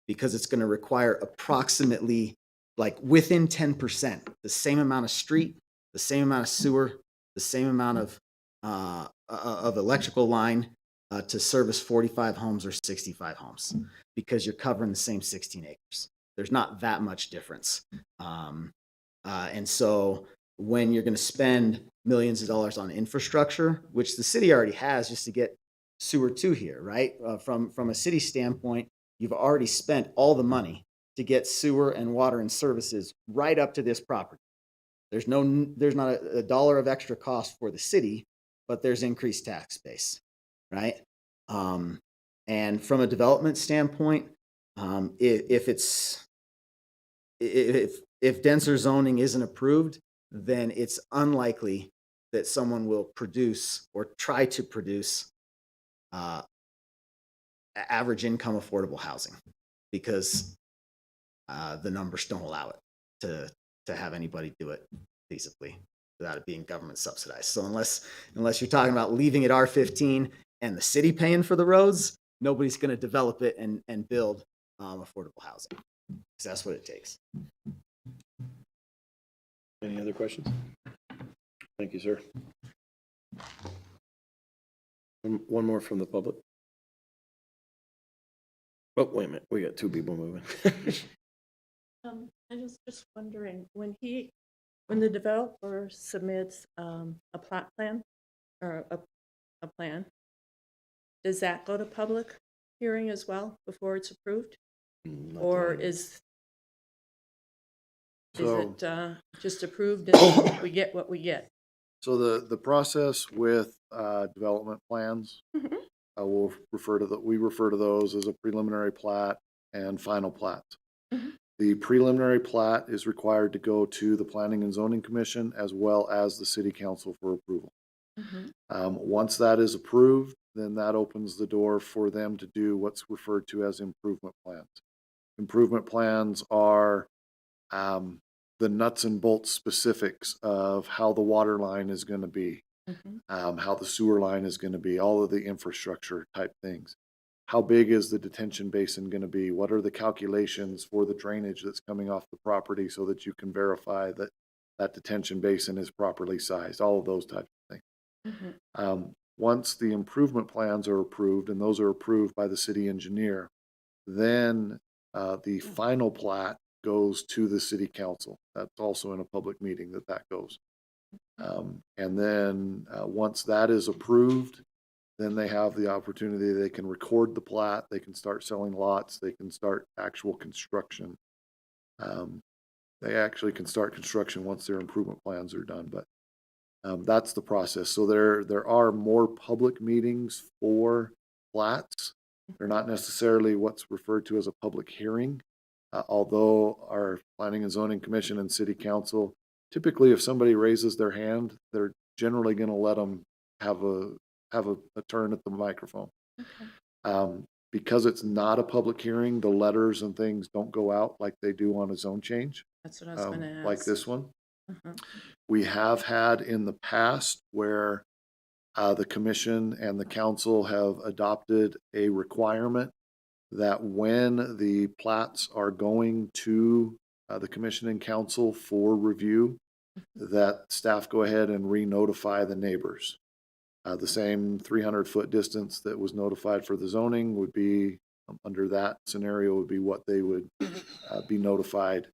because it's going to require approximately, like, within 10%, the same amount of street, the same amount of sewer, the same amount of electrical line to service 45 homes or 65 homes, because you're covering the same 16 acres. There's not that much difference. And so when you're going to spend millions of dollars on infrastructure, which the city already has just to get sewer to here, right? From a city standpoint, you've already spent all the money to get sewer and water and services right up to this property. There's not a dollar of extra cost for the city, but there's increased tax base, right? And from a development standpoint, if denser zoning isn't approved, then it's unlikely that someone will produce or try to produce average income affordable housing, because the numbers don't allow it to have anybody do it feasibly without it being government subsidized. So unless you're talking about leaving it R15 and the city paying for the roads, nobody's going to develop it and build affordable housing, because that's what it takes. Any other questions? Thank you, sir. One more from the public. Oh, wait a minute. We got two people moving. I was just wondering, when the developer submits a plot plan or a plan, does that go to public hearing as well before it's approved? Or is it just approved and we get what we get? So the process with development plans, we refer to those as a preliminary plat and final plat. The preliminary plat is required to go to the Planning and Zoning Commission as well as the City Council for approval. Once that is approved, then that opens the door for them to do what's referred to as improvement plans. Improvement plans are the nuts and bolts specifics of how the water line is going to be, how the sewer line is going to be, all of the infrastructure type things. How big is the detention basin going to be? What are the calculations for the drainage that's coming off the property so that you can verify that that detention basin is properly sized? All of those types of things. Once the improvement plans are approved, and those are approved by the city engineer, then the final plat goes to the city council. That's also in a public meeting that goes. And then once that is approved, then they have the opportunity, they can record the plat, they can start selling lots, they can start actual construction. They actually can start construction once their improvement plans are done, but that's the process. So there are more public meetings for plats. They're not necessarily what's referred to as a public hearing, although our Planning and Zoning Commission and City Council, typically if somebody raises their hand, they're generally going to let them have a turn at the microphone. Because it's not a public hearing, the letters and things don't go out like they do on a zone change. That's what I was going to ask. Like this one. We have had in the past where the commission and the council have adopted a requirement that when the plats are going to the commission and council for review, that staff go ahead and re-notify the neighbors. The same 300-foot distance that was notified for the zoning would be, under that scenario, would be what they would be notified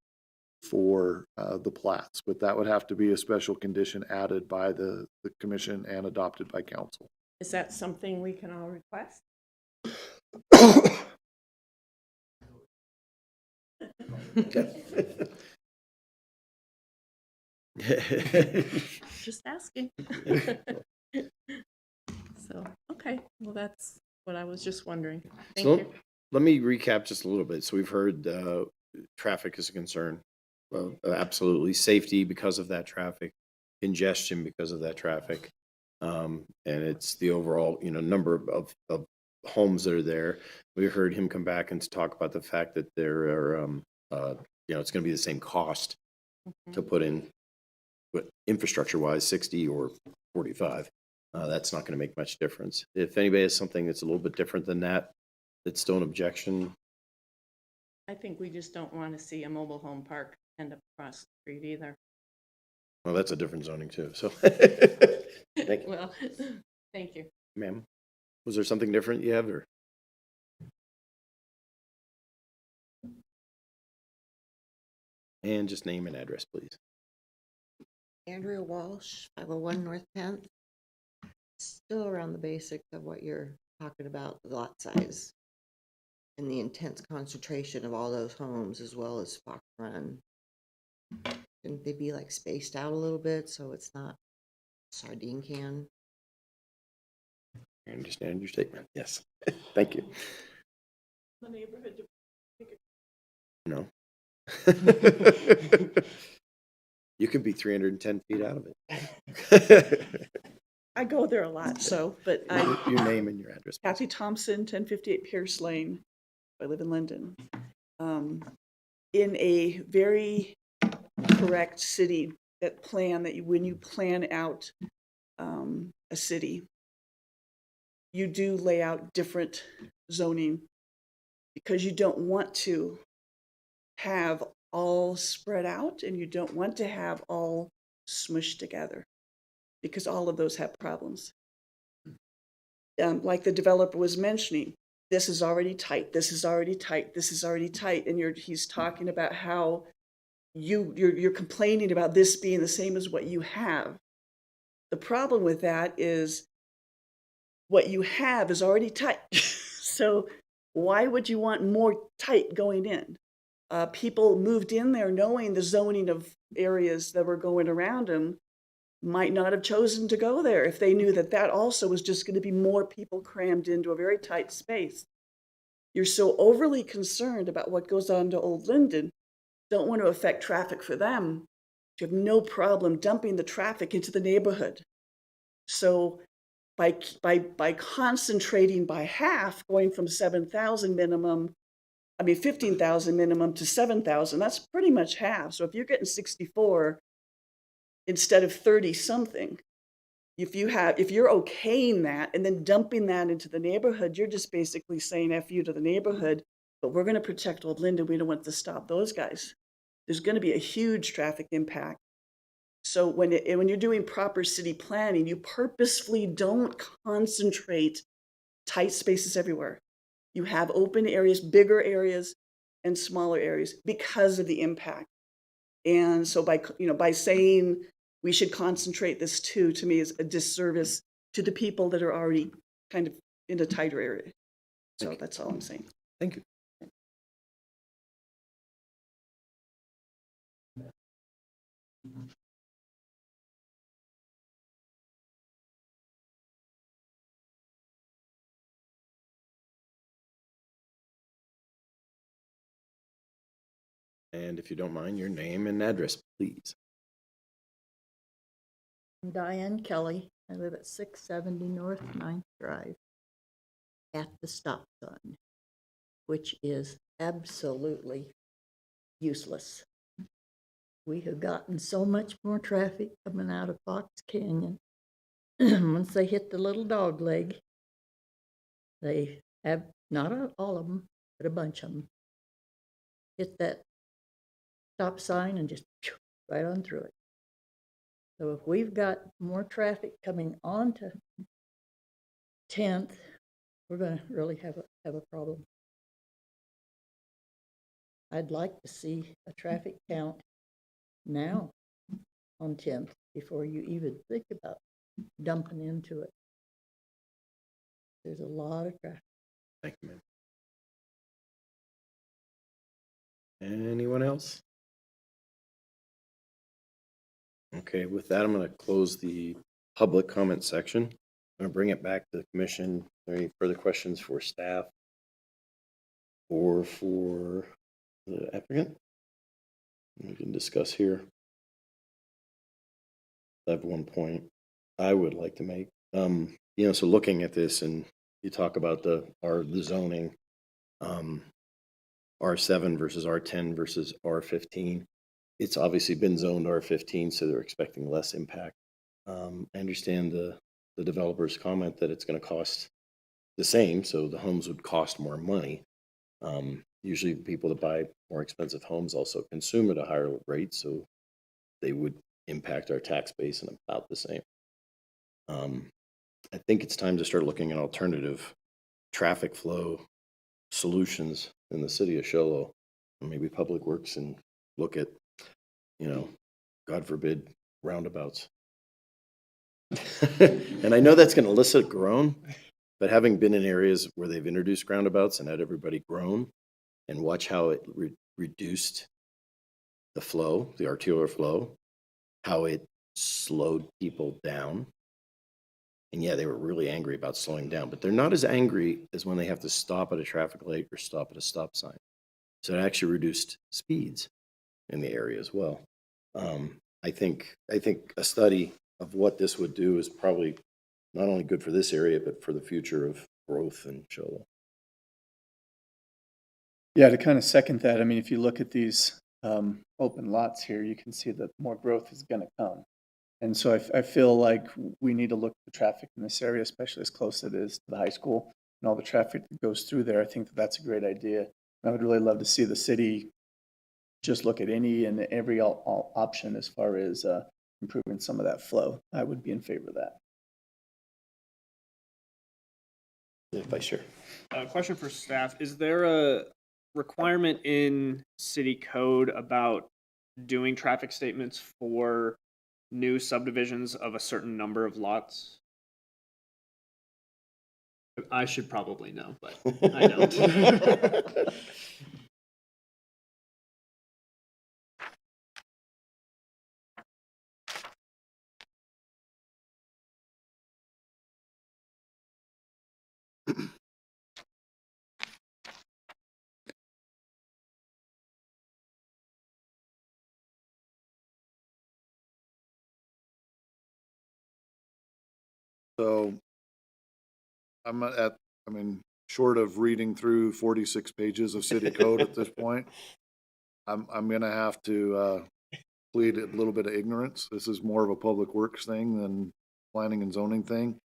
for the plats. But that would have to be a special condition added by the commission and adopted by council. Is that something we can all request? Just asking. So, okay. Well, that's what I was just wondering. Thank you. Let me recap just a little bit. So we've heard traffic is a concern. Well, absolutely. Safety because of that traffic, congestion because of that traffic. And it's the overall, number of homes that are there. We heard him come back and talk about the fact that there are, it's going to be the same cost to put in, but infrastructure wise, 60 or 45. That's not going to make much difference. If anybody has something that's a little bit different than that, that's still an objection. I think we just don't want to see a mobile home park end up across the street either. Well, that's a different zoning too. So, thank you. Well, thank you. Ma'am, was there something different you have, or? And just name and address, please. Andrea Walsh, 501 North 10th. Still around the basics of what you're talking about, the lot size and the intense concentration of all those homes as well as Fox Run. Shouldn't they be like spaced out a little bit so it's not sardine can? I understand your statement. Yes. Thank you. The neighborhood. No. You could be 310 feet out of it. I go there a lot, so, but I. Your name and your address. Kathy Thompson, 1058 Pierce Lane. I live in Linden. In a very correct city that plan that when you plan out a city, you do lay out different zoning because you don't want to have all spread out and you don't want to have all smushed together because all of those have problems. Like the developer was mentioning, this is already tight, this is already tight, this is already tight, and he's talking about how you're complaining about this being the same as what you have. The problem with that is what you have is already tight. So why would you want more tight going in? People moved in there knowing the zoning of areas that were going around them, might not have chosen to go there if they knew that that also was just going to be more people crammed into a very tight space. You're so overly concerned about what goes on to Old Linden, don't want to affect traffic for them. You have no problem dumping the traffic into the neighborhood. So by concentrating by half, going from 7,000 minimum, 15,000 minimum to 7,000, that's pretty much half. So if you're getting 64 instead of 30 something, if you're okaying that and then dumping that into the neighborhood, you're just basically saying F you to the neighborhood, but we're going to protect Old Linden. We don't want to stop those guys. There's going to be a huge traffic impact. So when you're doing proper city planning, you purposefully don't concentrate tight spaces everywhere. You have open areas, bigger areas, and smaller areas because of the impact. And so by saying we should concentrate this too, to me is a disservice to the people that are already kind of in a tighter area. So that's all I'm saying. Thank you. And if you don't mind, your name and address, please. I'm Diane Kelly. I live at 670 North 9th Drive at the stop sign, which is absolutely useless. We have gotten so much more traffic coming out of Fox Canyon. Once they hit the little dog leg, they have, not all of them, but a bunch of them, hit that stop sign and just right on through it. So if we've got more traffic coming onto 10th, we're going to really have a problem. I'd like to see a traffic count now on 10th before you even think about dumping into it. There's a lot of traffic. Thank you, ma'am. Anyone else? Okay, with that, I'm going to close the public comment section. I'm going to bring it back to the commission. Are there any further questions for staff or for the applicant? We can discuss here. I have one point I would like to make. So looking at this, and you talk about the zoning, R7 versus R10 versus R15. It's obviously been zoned R15, so they're expecting less impact. I understand the developer's comment that it's going to cost the same, so the homes would cost more money. Usually people that buy more expensive homes also consume at a higher rate, so they would impact our tax base in about the same. I think it's time to start looking at alternative traffic flow solutions in the city of Show Low. Maybe Public Works and look at, God forbid, roundabouts. And I know that's going to elicit groan, but having been in areas where they've introduced roundabouts and had everybody groan and watch how it reduced the flow, the arterial flow, how it slowed people down. And yeah, they were really angry about slowing down, but they're not as angry as when they have to stop at a traffic light or stop at a stop sign. So it actually reduced speeds in the area as well. I think a study of what this would do is probably not only good for this area, but for the future of growth in Shola. Yeah, to kind of second that, I mean, if you look at these open lots here, you can see that more growth is going to come. And so I feel like we need to look at the traffic in this area, especially as close as it is to the high school and all the traffic that goes through there. I think that that's a great idea. I would really love to see the city just look at any and every all option as far as improving some of that flow. I would be in favor of that. Yeah, Vice Chair. Question for staff. Is there a requirement in city code about doing traffic statements for new subdivisions of a certain number of lots? I should probably know, but I don't. So short of reading through 46 pages of city code at this point, I'm gonna have to plead a little bit of ignorance. This is more of a public works thing than planning and zoning thing.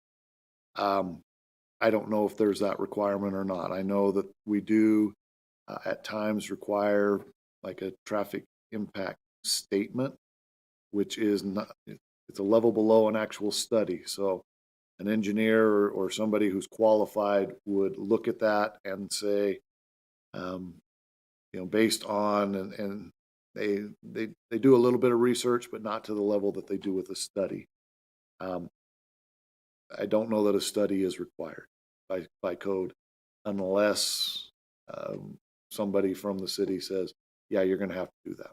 I don't know if there's that requirement or not. I know that we do at times require like a traffic impact statement, which is not, it's a level below an actual study. So an engineer or somebody who's qualified would look at that and say, based on, and they do a little bit of research, but not to the level that they do with a study. I don't know that a study is required by code unless somebody from the city says, yeah, you're going to have to do that.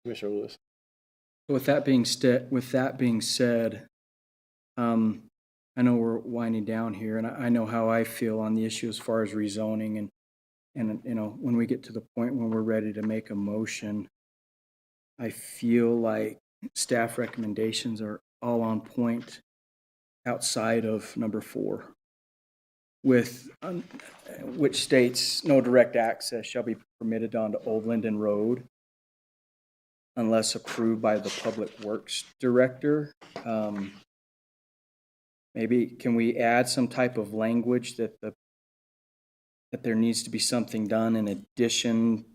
Commissioner Lewis. With that being said, I know we're winding down here, and I know how I feel on the issue as far as rezoning, and when we get to the point when we're ready to make a motion, I feel like staff recommendations are all on point outside of number 4, with which states no direct access shall be permitted onto Old Linden Road unless approved by the Public Works Director. Maybe can we add some type of language that there needs to be something done in addition,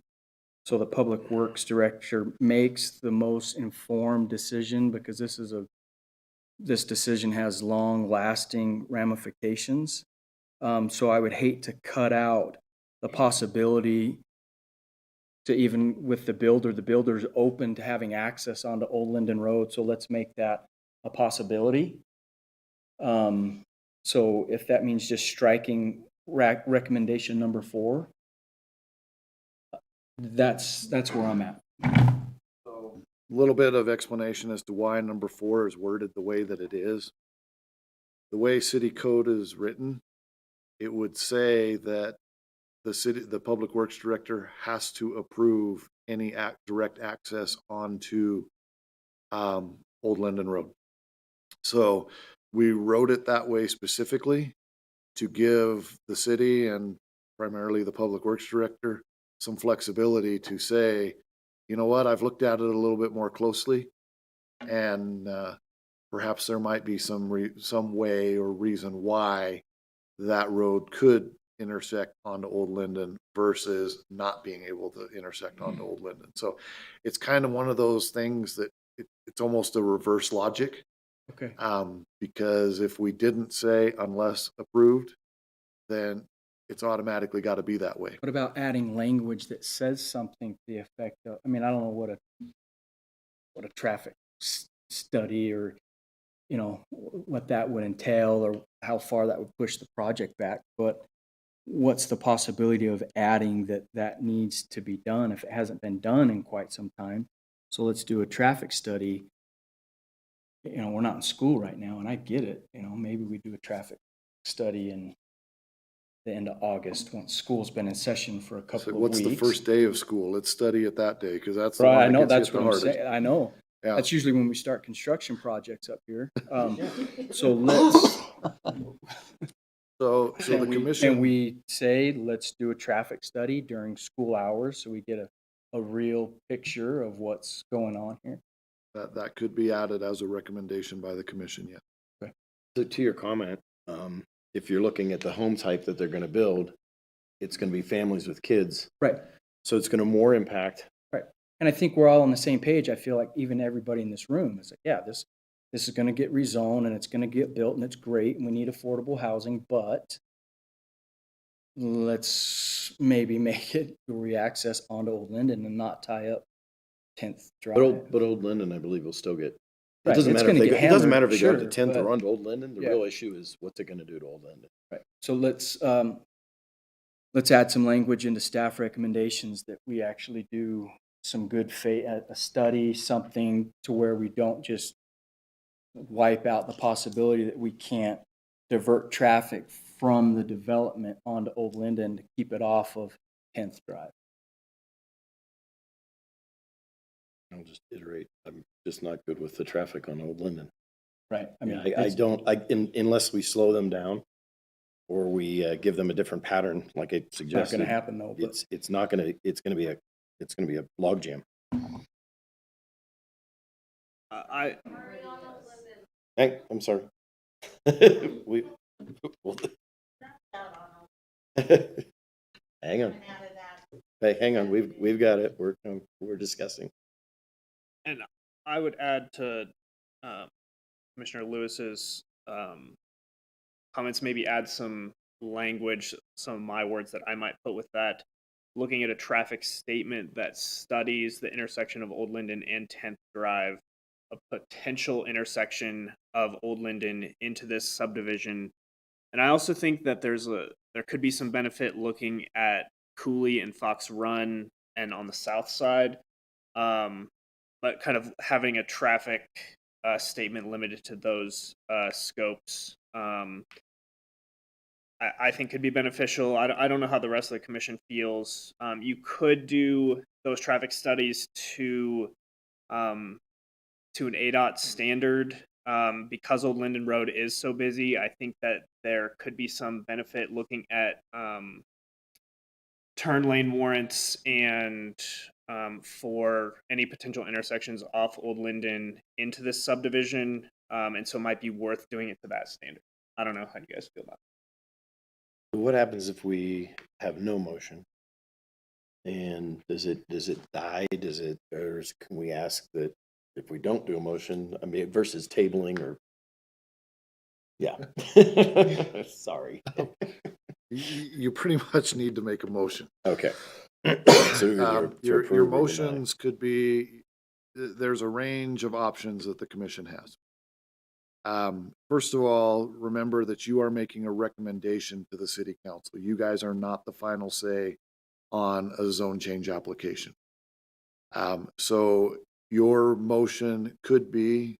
so the Public Works Director makes the most informed decision, because this decision has long-lasting ramifications. So I would hate to cut out the possibility to, even with the builder's open to having access onto Old Linden Road, so let's make that a possibility. So if that means just striking recommendation number 4, that's where I'm at. So a little bit of explanation as to why number 4 is worded the way that it is. The way city code is written, it would say that the Public Works Director has to approve any direct access onto Old Linden Road. So we wrote it that way specifically to give the city and primarily the Public Works Director some flexibility to say, you know what, I've looked at it a little bit more closely, and perhaps there might be some way or reason why that road could intersect onto Old Linden versus not being able to intersect onto Old Linden. So it's kind of one of those things that it's almost a reverse logic. Okay. Because if we didn't say unless approved, then it's automatically got to be that way. What about adding language that says something to the effect of, I mean, I don't know what what a traffic study or, what that would entail or how far that would push the project back. But what's the possibility of adding that needs to be done if it hasn't been done in quite some time? So let's do a traffic study. We're not in school right now, and I get it. Maybe we do a traffic study in the end of August once school's been in session for a couple So of what's weeks. the first day of school? Let's study it that day, because that's the Right, one I that know, gets you that's hit the what I'm hardest. saying. I know. Yeah. That's usually when we start construction projects up here. So let's. So the commission. And we say, let's do a traffic study during school hours so we get a real picture of what's going on here. That could be added as a recommendation by the commission, yeah. So to your comment, if you're looking at the home type that they're gonna build, it's gonna be families with kids. Right. So it's gonna more impact. Right. And I think we're all on the same page. I feel like even everybody in this room is like, yeah, this is gonna get rezoned and it's gonna get built and it's great and we need affordable housing, but let's maybe make it where we access onto Old Linden and not tie up 10th Drive. But Old Linden, I believe, will still get. It Right, doesn't it's matter if gonna they get go, it doesn't hammered, matter if they go to sure, 10th or but- onto Old Linden. The Yeah. real issue is what's it gonna do to Old Linden. Right. So let's add some language into staff recommendations that we actually do some good faith, a study, something to where we don't just wipe out the possibility that we can't divert traffic from the development onto Old Linden to keep it off of 10th Drive. I'll just iterate. I'm just not good with the traffic on Old Linden. Right. I mean, I don't, unless we slow them down or we give them a different pattern, like it It's not suggested. gonna happen though, but It's not gonna, it's gonna be a log jam. Hey, I'm sorry. Hang on. Hey, hang on. We've got it. We're discussing. And I would add to Commissioner Lewis's comments, maybe add some language, some of my words that I might put with that. Looking at a traffic statement that studies the intersection of Old Linden and 10th Drive, a potential intersection of Old Linden into this subdivision. And I also think that there could be some benefit looking at Cooley and Fox Run and on the south side. But kind of having a traffic statement limited to those scopes, I think could be beneficial. I don't know how the rest of the commission feels. You could do those traffic studies to an ADOT standard. Because Old Linden Road is so busy, I think that there could be some benefit looking at turn lane warrants and for any potential intersections off Old Linden into this subdivision. And so it might be worth doing it to that standard. I don't know how you guys feel about it. What happens if we have no motion? And does it die? Or can we ask that if we don't do a motion, I mean, versus tabling or? Yeah. Sorry. You pretty much need to make a motion. Okay. So Your motions could be, there's a range of options that the commission has. First of all, remember that you are making a recommendation to the city council. You guys are not the final say on a zone change application. So your motion could be,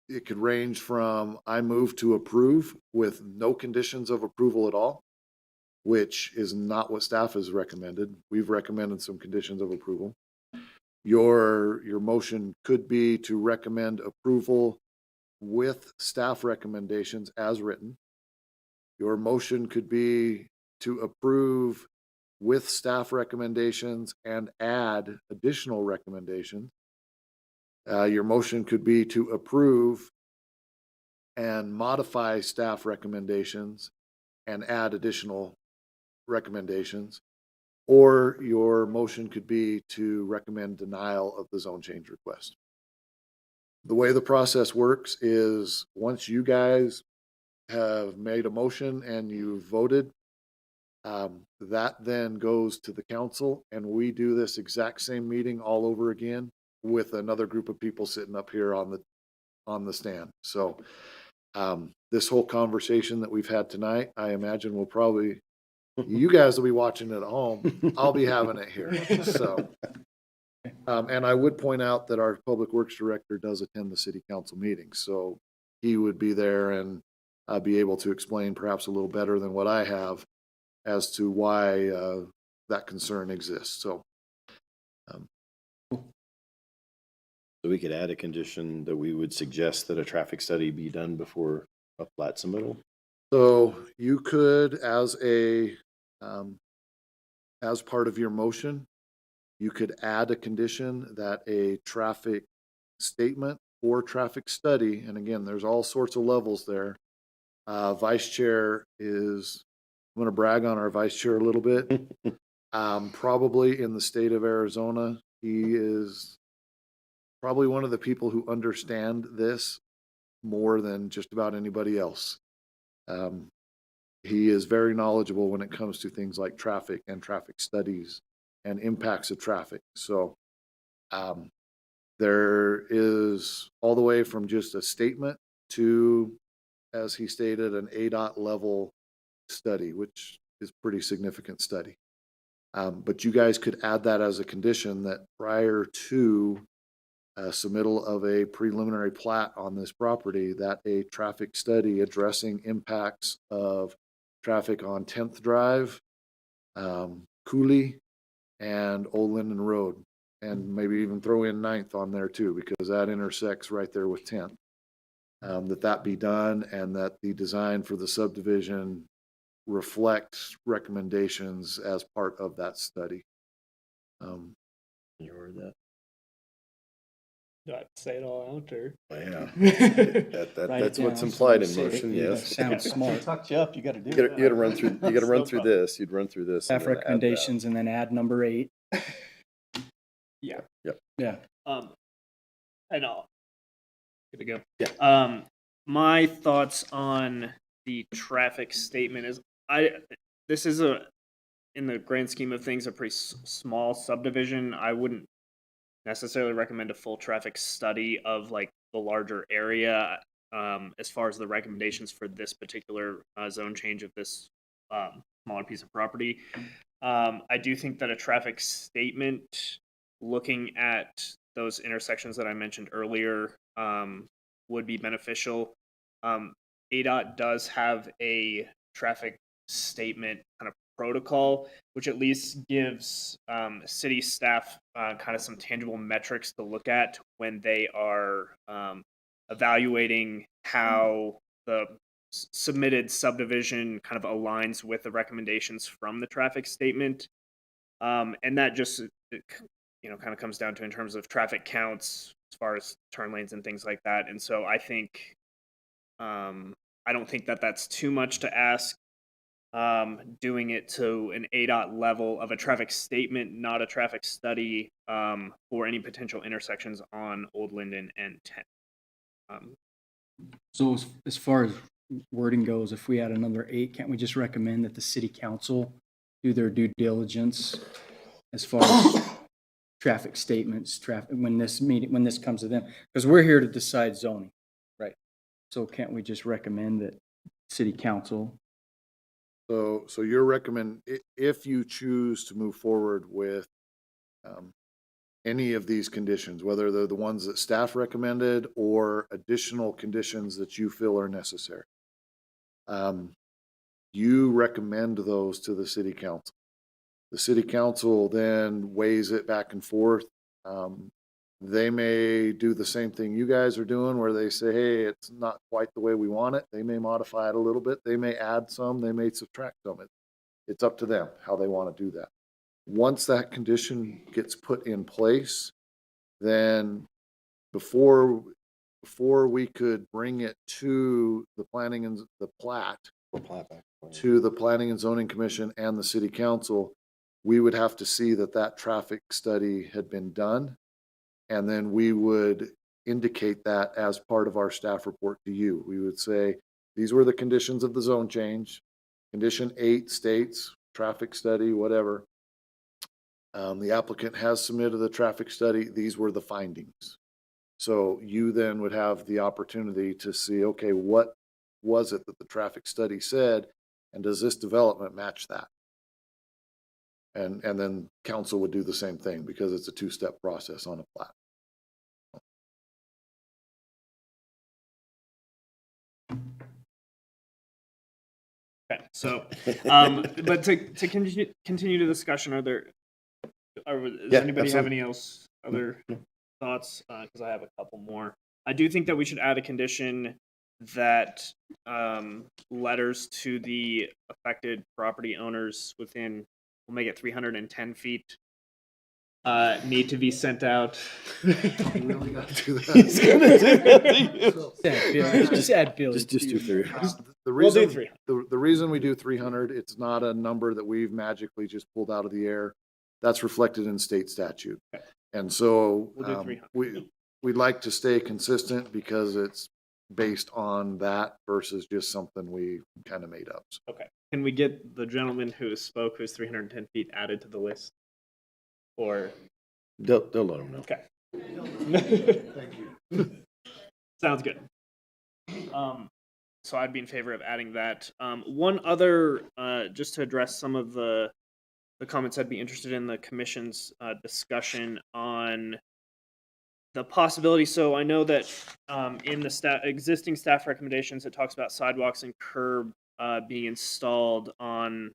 it could range from I move to approve with no conditions of approval at all, which is not what staff has recommended. We've recommended some conditions of approval. Your motion could be to recommend approval with staff recommendations as written. Your motion could be to approve with staff recommendations and add additional recommendations. Your motion could be to approve and modify staff recommendations and add additional recommendations. Or your motion could be to recommend denial of the zone change request. The way the process works is once you guys have made a motion and you voted, That then goes to the council, and we do this exact same meeting all over again with another group of people sitting up here on the stand. So this whole conversation that we've had tonight, I imagine will probably, you guys will be watching it at home. I'll be having it here. So, and I would point out that our public works director does attend the city council meetings, so he would be there and be able to explain perhaps a little better than what I have as to why that concern exists. So, So we could add a condition that we would suggest that a traffic study be done before a plat submittal. so you could, as part of your motion, you could add a condition that a traffic statement or traffic study, and again, there's all sorts of levels there. Vice Chair is, I'm going to brag on our Vice Chair a little bit. Probably in the state of Arizona, he is probably one of the people who understand this more than just about anybody else. He is very knowledgeable when it comes to things like traffic and traffic studies and impacts of traffic. So there is all the way from just a statement to, as he stated, an ADOT level study, which is pretty significant study. But you guys could add that as a condition that prior to submittal of a preliminary plat on this property, that a traffic study addressing impacts of traffic on 10th Drive, Cooley, and Old Linden Road, and maybe even throw in 9th on there too, because that intersects right there with 10th. That be done, and that the design for the subdivision reflects recommendations as part of that study. You heard that? Do I have to say it all out, or? Yeah. Write That's it what's down, implied in so motion, you yes. sound smart. Tucked you up, you gotta do You it. gotta run through, you gotta run through this, you'd run through this. and Staff then add that. recommendations and then add number 8. Yeah. Yep. Yeah. I know. Good to go. Yeah. My thoughts on the traffic statement is this is in the grand scheme of things, a pretty small subdivision. I wouldn't necessarily recommend a full traffic study of like the larger area. As far as the recommendations for this particular zone change of this smaller piece of property, I do think that a traffic statement looking at those intersections that I mentioned earlier would be beneficial. ADOT does have a traffic statement kind of protocol, which at least gives city staff kind of some tangible metrics to look at when they are evaluating how the submitted subdivision kind of aligns with the recommendations from the traffic statement. And that just, kind of comes down to in terms of traffic counts as far as turn lanes and things like that. And so I think, I don't think that that's too much to ask. Doing it to an ADOT level of a traffic statement, not a traffic study, for any potential intersections on Old Linden and 10. So as far as wording goes, if we add another 8, can't we just recommend that the city council do their due diligence as far as traffic statements, when this comes to them? Because we're here to decide zoning, right? So can't we just recommend that city council? So you're if you choose to move forward with any of these conditions, whether they're the ones that staff recommended or additional conditions that you feel are necessary, you recommend those to the city council. The city council then weighs it back and forth. They may do the same thing you guys are doing, where they say, hey, it's not quite the way we want it. They may modify it a little bit. They may add some, they may subtract some. It's up to them how they want to do that. Once that condition gets put in place, then before we could bring it to the planning and the plat, to the Planning and Zoning Commission and the City Council, we would have to see that traffic study had been done. And then we would indicate that as part of our staff report to you. We would say, these were the conditions of the zone change. Condition 8 states traffic study, whatever. The applicant has submitted the traffic study. These were the findings. So you then would have the opportunity to see, okay, what was it that the traffic study said, and does this development match that? And then council would do the same thing because it's a two-step process on a plat. Okay, so, but to continue the discussion, does Yeah, anybody have absolutely. any other thoughts? Because I have a couple more. I do think that we should add a condition that letters to the affected property owners within, we'll make it 310 feet, need to be sent out. You really gotta do that. He's gonna do that to you. Just add Billy. Just do 3. The We'll do reason, 300. the reason we do 300, it's not a number that we've magically just pulled out of the air. That's reflected in state statute. Okay. And so We'll do 300. we'd like to stay consistent because it's based on that versus just something we kind of made up. Okay. Can we get the gentleman who spoke, who's 310 feet, added to the list? Or They'll let them know. okay. Thank you. Sounds good. So I'd be in favor of adding that. One other, just to address some of the comments, I'd be interested in the commission's discussion on the possibility. So I know that in the existing staff recommendations, it talks about sidewalks and curb being installed on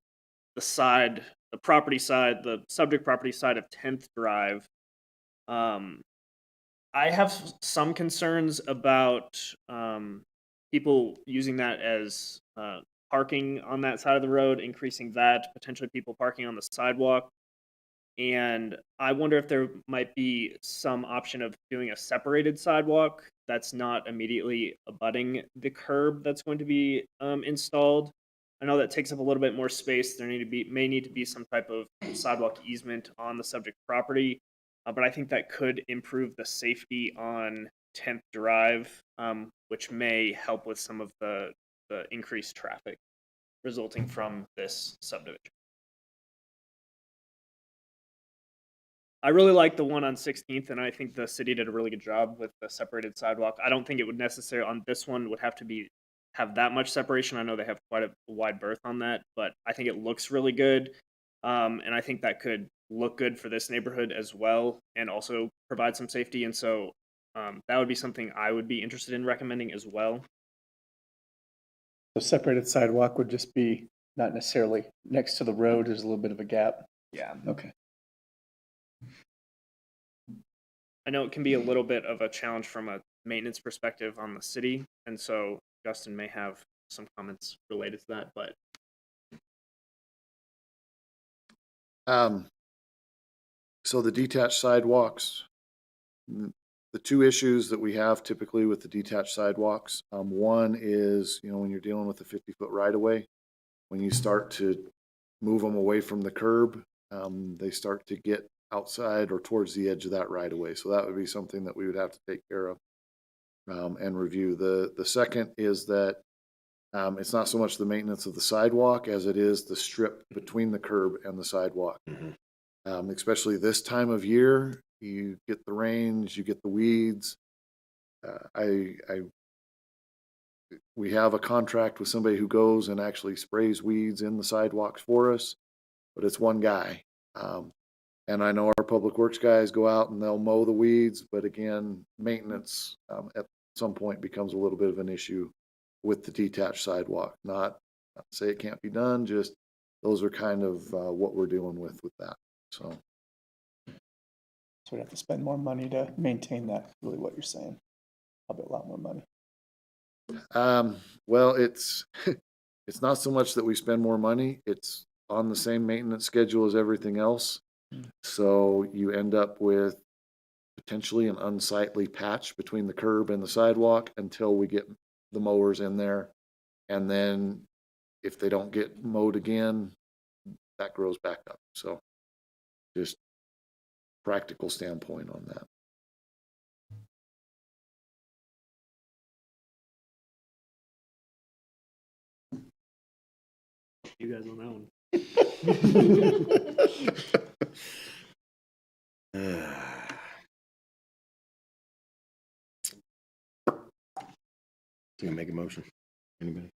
the side, the property side, the subject property side of 10th Drive. I have some concerns about people using that as parking on that side of the road, increasing that, potentially people parking on the sidewalk. And I wonder if there might be some option of doing a separated sidewalk that's not immediately abutting the curb that's going to be installed. I know that takes up a little bit more space. There may need to be some type of sidewalk easement on the subject property, but I think that could improve the safety on 10th Drive, which may help with some of the increased traffic resulting from this subdivision. I really like the one on 16th, and I think the city did a really good job with the separated sidewalk. I don't think it would necessarily, on this one, would have to have that much separation. I know they have quite a wide berth on that, but I think it looks really good. And I think that could look good for this neighborhood as well, and also provide some safety. And so that would be something I would be interested in recommending as well. The separated sidewalk would just be not necessarily next to the road. There's a little bit of a gap. Yeah. Okay. I know it can be a little bit of a challenge from a maintenance perspective on the city, and so Justin may have some comments related to that, but so the detached sidewalks, the two issues that we have typically with the detached sidewalks, one is, when you're dealing with a 50-foot right-of-way, when you start to move them away from the curb, they start to get outside or towards the edge of that right-of-way. So that would be something that we would have to take care of and review. The second is that it's not so much the maintenance of the sidewalk as it is the strip between the curb and the sidewalk. Especially this time of year, you get the rains, you get the weeds. We have a contract with somebody who goes and actually sprays weeds in the sidewalks for us, but it's one guy. And I know our public works guys go out and they'll mow the weeds, but again, maintenance at some point becomes a little bit of an issue with the detached sidewalk. Not to say it can't be done, just those are kind of what we're dealing with that. So we'd have to spend more money to maintain that, really what you're saying. Probably a lot more money. Well, it's not so much that we spend more money, it's on the same maintenance schedule as everything else. So you end up with potentially an unsightly patch between the curb and the sidewalk until we get the mowers in there. And then if they don't get mowed again, that grows back up. So just practical standpoint on that. you guys on that one. Can I make a motion? Anybody?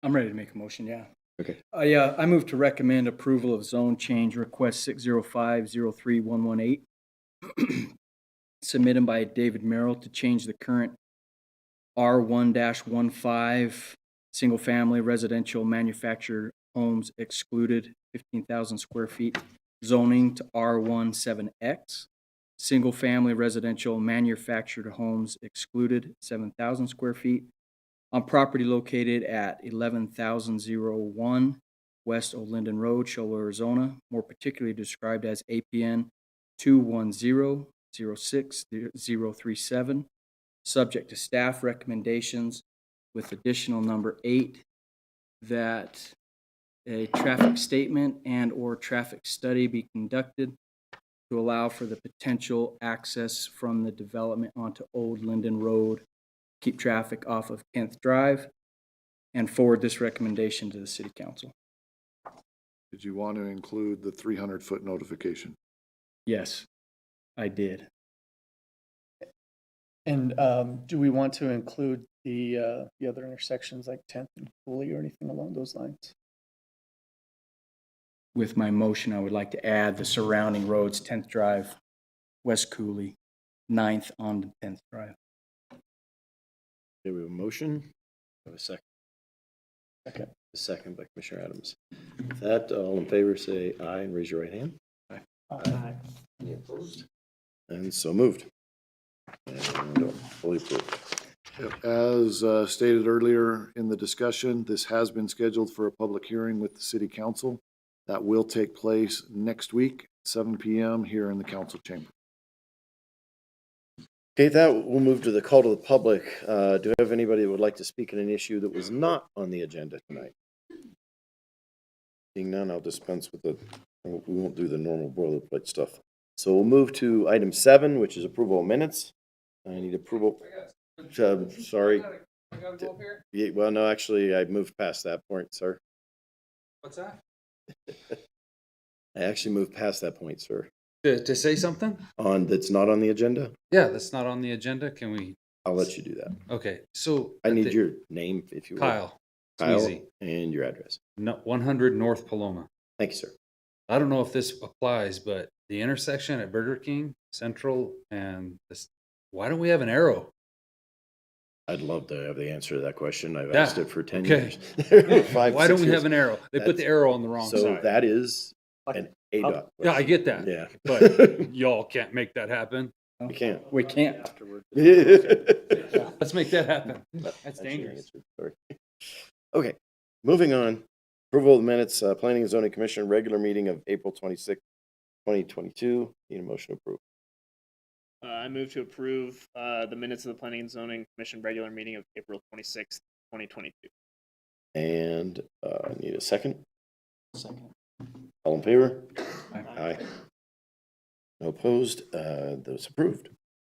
I'm ready to make a motion, yeah. Okay. I move to recommend approval of zone change request 605-03118. Submitted by David Merrill to change the current R1-15 single-family residential manufactured homes excluded 15,000 square feet zoning to R17X. Single-family residential manufactured homes excluded 7,000 square feet on property located at 11,001 West Old Linden Road, Shoal, Arizona, more particularly described as APN 210-06037, subject to staff recommendations with additional number 8, that a traffic statement and/or traffic study be conducted to allow for the potential access from the development onto Old Linden Road, keep traffic off of 10th Drive, and forward this recommendation to the City Council. Did you want to include the 300-foot notification? Yes, I did. And do we want to include the other intersections like 10th and Cooley or anything along those lines? With my motion, I would like to add the surrounding roads, 10th Drive, West Cooley, 9th on to 10th Drive. Okay, we have a motion. We have a second. Second. A second by Commissioner Adams. With that, all in favor say aye and raise your right hand. Aye. Any opposed? And so moved. And fully approved. As stated earlier in the discussion, this has been scheduled for a public hearing with the City Council. That will take place next week, 7 p.m. here in the council chamber. Okay, that we'll move to the call to the public. Do you have anybody that would like to speak on an issue that was not on the agenda tonight? Seeing none, I'll dispense with we won't do the normal boilerplate stuff. So we'll move to item 7, which is approval of minutes. I need approval. Sorry. Yeah, well, no, actually, I moved past that point, sir. What's that? I actually moved past that point, sir. To say something? That's not on the agenda? Yeah, that's not on the agenda. Can we? I'll let you do that. Okay, so. I need your name, if you will. Kyle. Kyle, Easy. and your address. No, 100 North Paloma. Thank you, sir. I don't know if this applies, but the intersection at Burger King, Central, and this, why don't we have an arrow? I'd love to have the answer to that question. I've Yeah, asked it for 10 okay. years. 5, Why don't 6 we years. have an arrow? They put the arrow on the wrong so side. So that is an ADOT. Yeah, I get that. Yeah. But y'all can't make that happen. We can't. We can't. Let's make that happen. That's dangerous. Sorry. Okay, moving on. Approval of the minutes, Planning and Zoning Commission regular meeting of April 26, 2022. Need a motion to approve. I move to approve the minutes of the Planning and Zoning Commission regular meeting of April 26th, 2022. And need a second. Second. All in favor? Aye. Aye. No opposed. Those approved.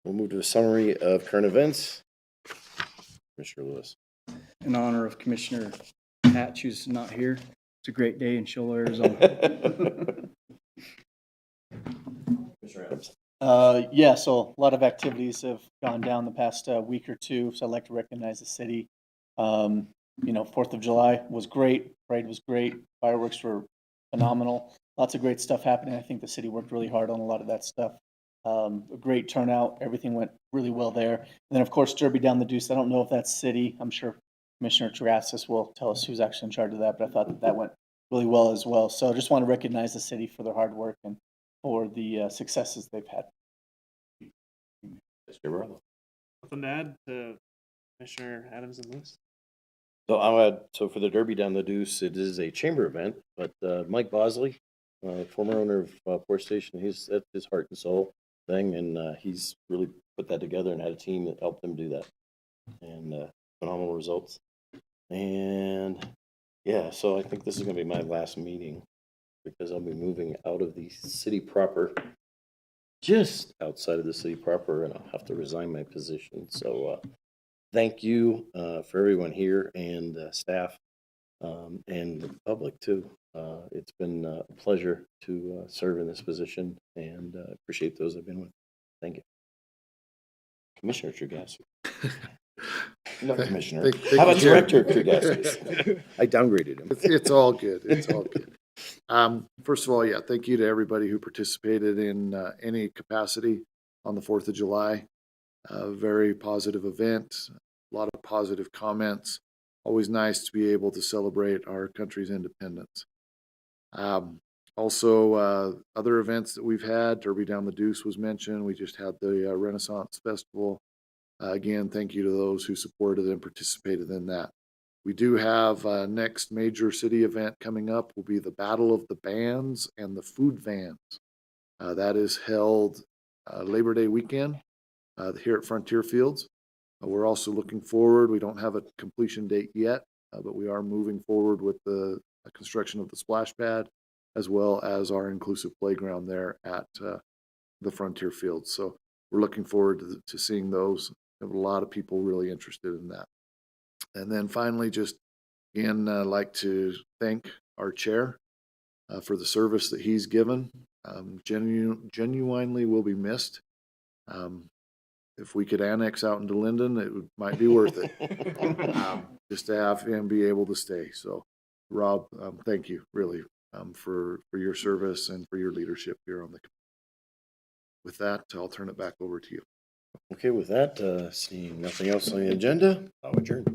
We'll move to a summary of current events. Commissioner Lewis. In honor of Commissioner Hatch, who's not here, it's a great day in Shoal, Arizona. Commissioner Adams. Yeah, so a lot of activities have gone down the past week or two, so I'd like to recognize the city. 4th of July was great, parade was great, fireworks were phenomenal, lots of great stuff happening. I think the city worked really hard on a lot of that stuff. A great turnout, everything went really well there. And then, of course, Derby Down the Deuce. I don't know if that's city. I'm sure Commissioner Terrassis will tell us who's actually in charge of that, but I thought that went really well as well. So I just want to recognize the city for their hard work and for the successes they've had. Nothing to add to Commissioner Adams and Lewis? So I'll add, so for the Derby Down the Deuce, it is a chamber event, but Mike Bosley, former owner of Port Station, that's his heart and soul thing, and he's really put that together and had a team that helped him do that. And phenomenal results. And yeah, so I think this is going to be my last meeting because I'll be moving out of the city proper, just outside of the city proper, and I'll have to resign my position. So thank you for everyone here and staff and the public too. It's been a pleasure to serve in this position, and appreciate those I've been with. Thank you. Commissioner Trugaski. No, Commissioner. How about Director Trugaski? I downgraded him. It's all good. It's all good. First of all, yeah, thank you to everybody who participated in any capacity on the 4th of July. Very positive event, a lot of positive comments. Always nice to be able to celebrate our country's independence. Also, other events that we've had, Derby Down the Deuce was mentioned. We just had the Renaissance Festival. Again, thank you to those who supported and participated in that. We do have next major city event coming up will be the Battle of the Bands and the Food Vans. That is held Labor Day weekend here at Frontier Fields. We're also looking forward. We don't have a completion date yet, but we are moving forward with the construction of the splash pad as well as our inclusive playground there at the Frontier Fields. So we're looking forward to seeing those. We have a lot of people really interested in that. And then finally, just again, like to thank our chair for the service that he's given. Genuinely will be missed. If we could annex out into Linden, it might be worth it. Just to have him be able to stay. So, Rob, thank you really for your service and for your leadership here on the committee. With that, I'll turn it back over to you. Okay, with that, seeing nothing else on the agenda, I'll adjourn.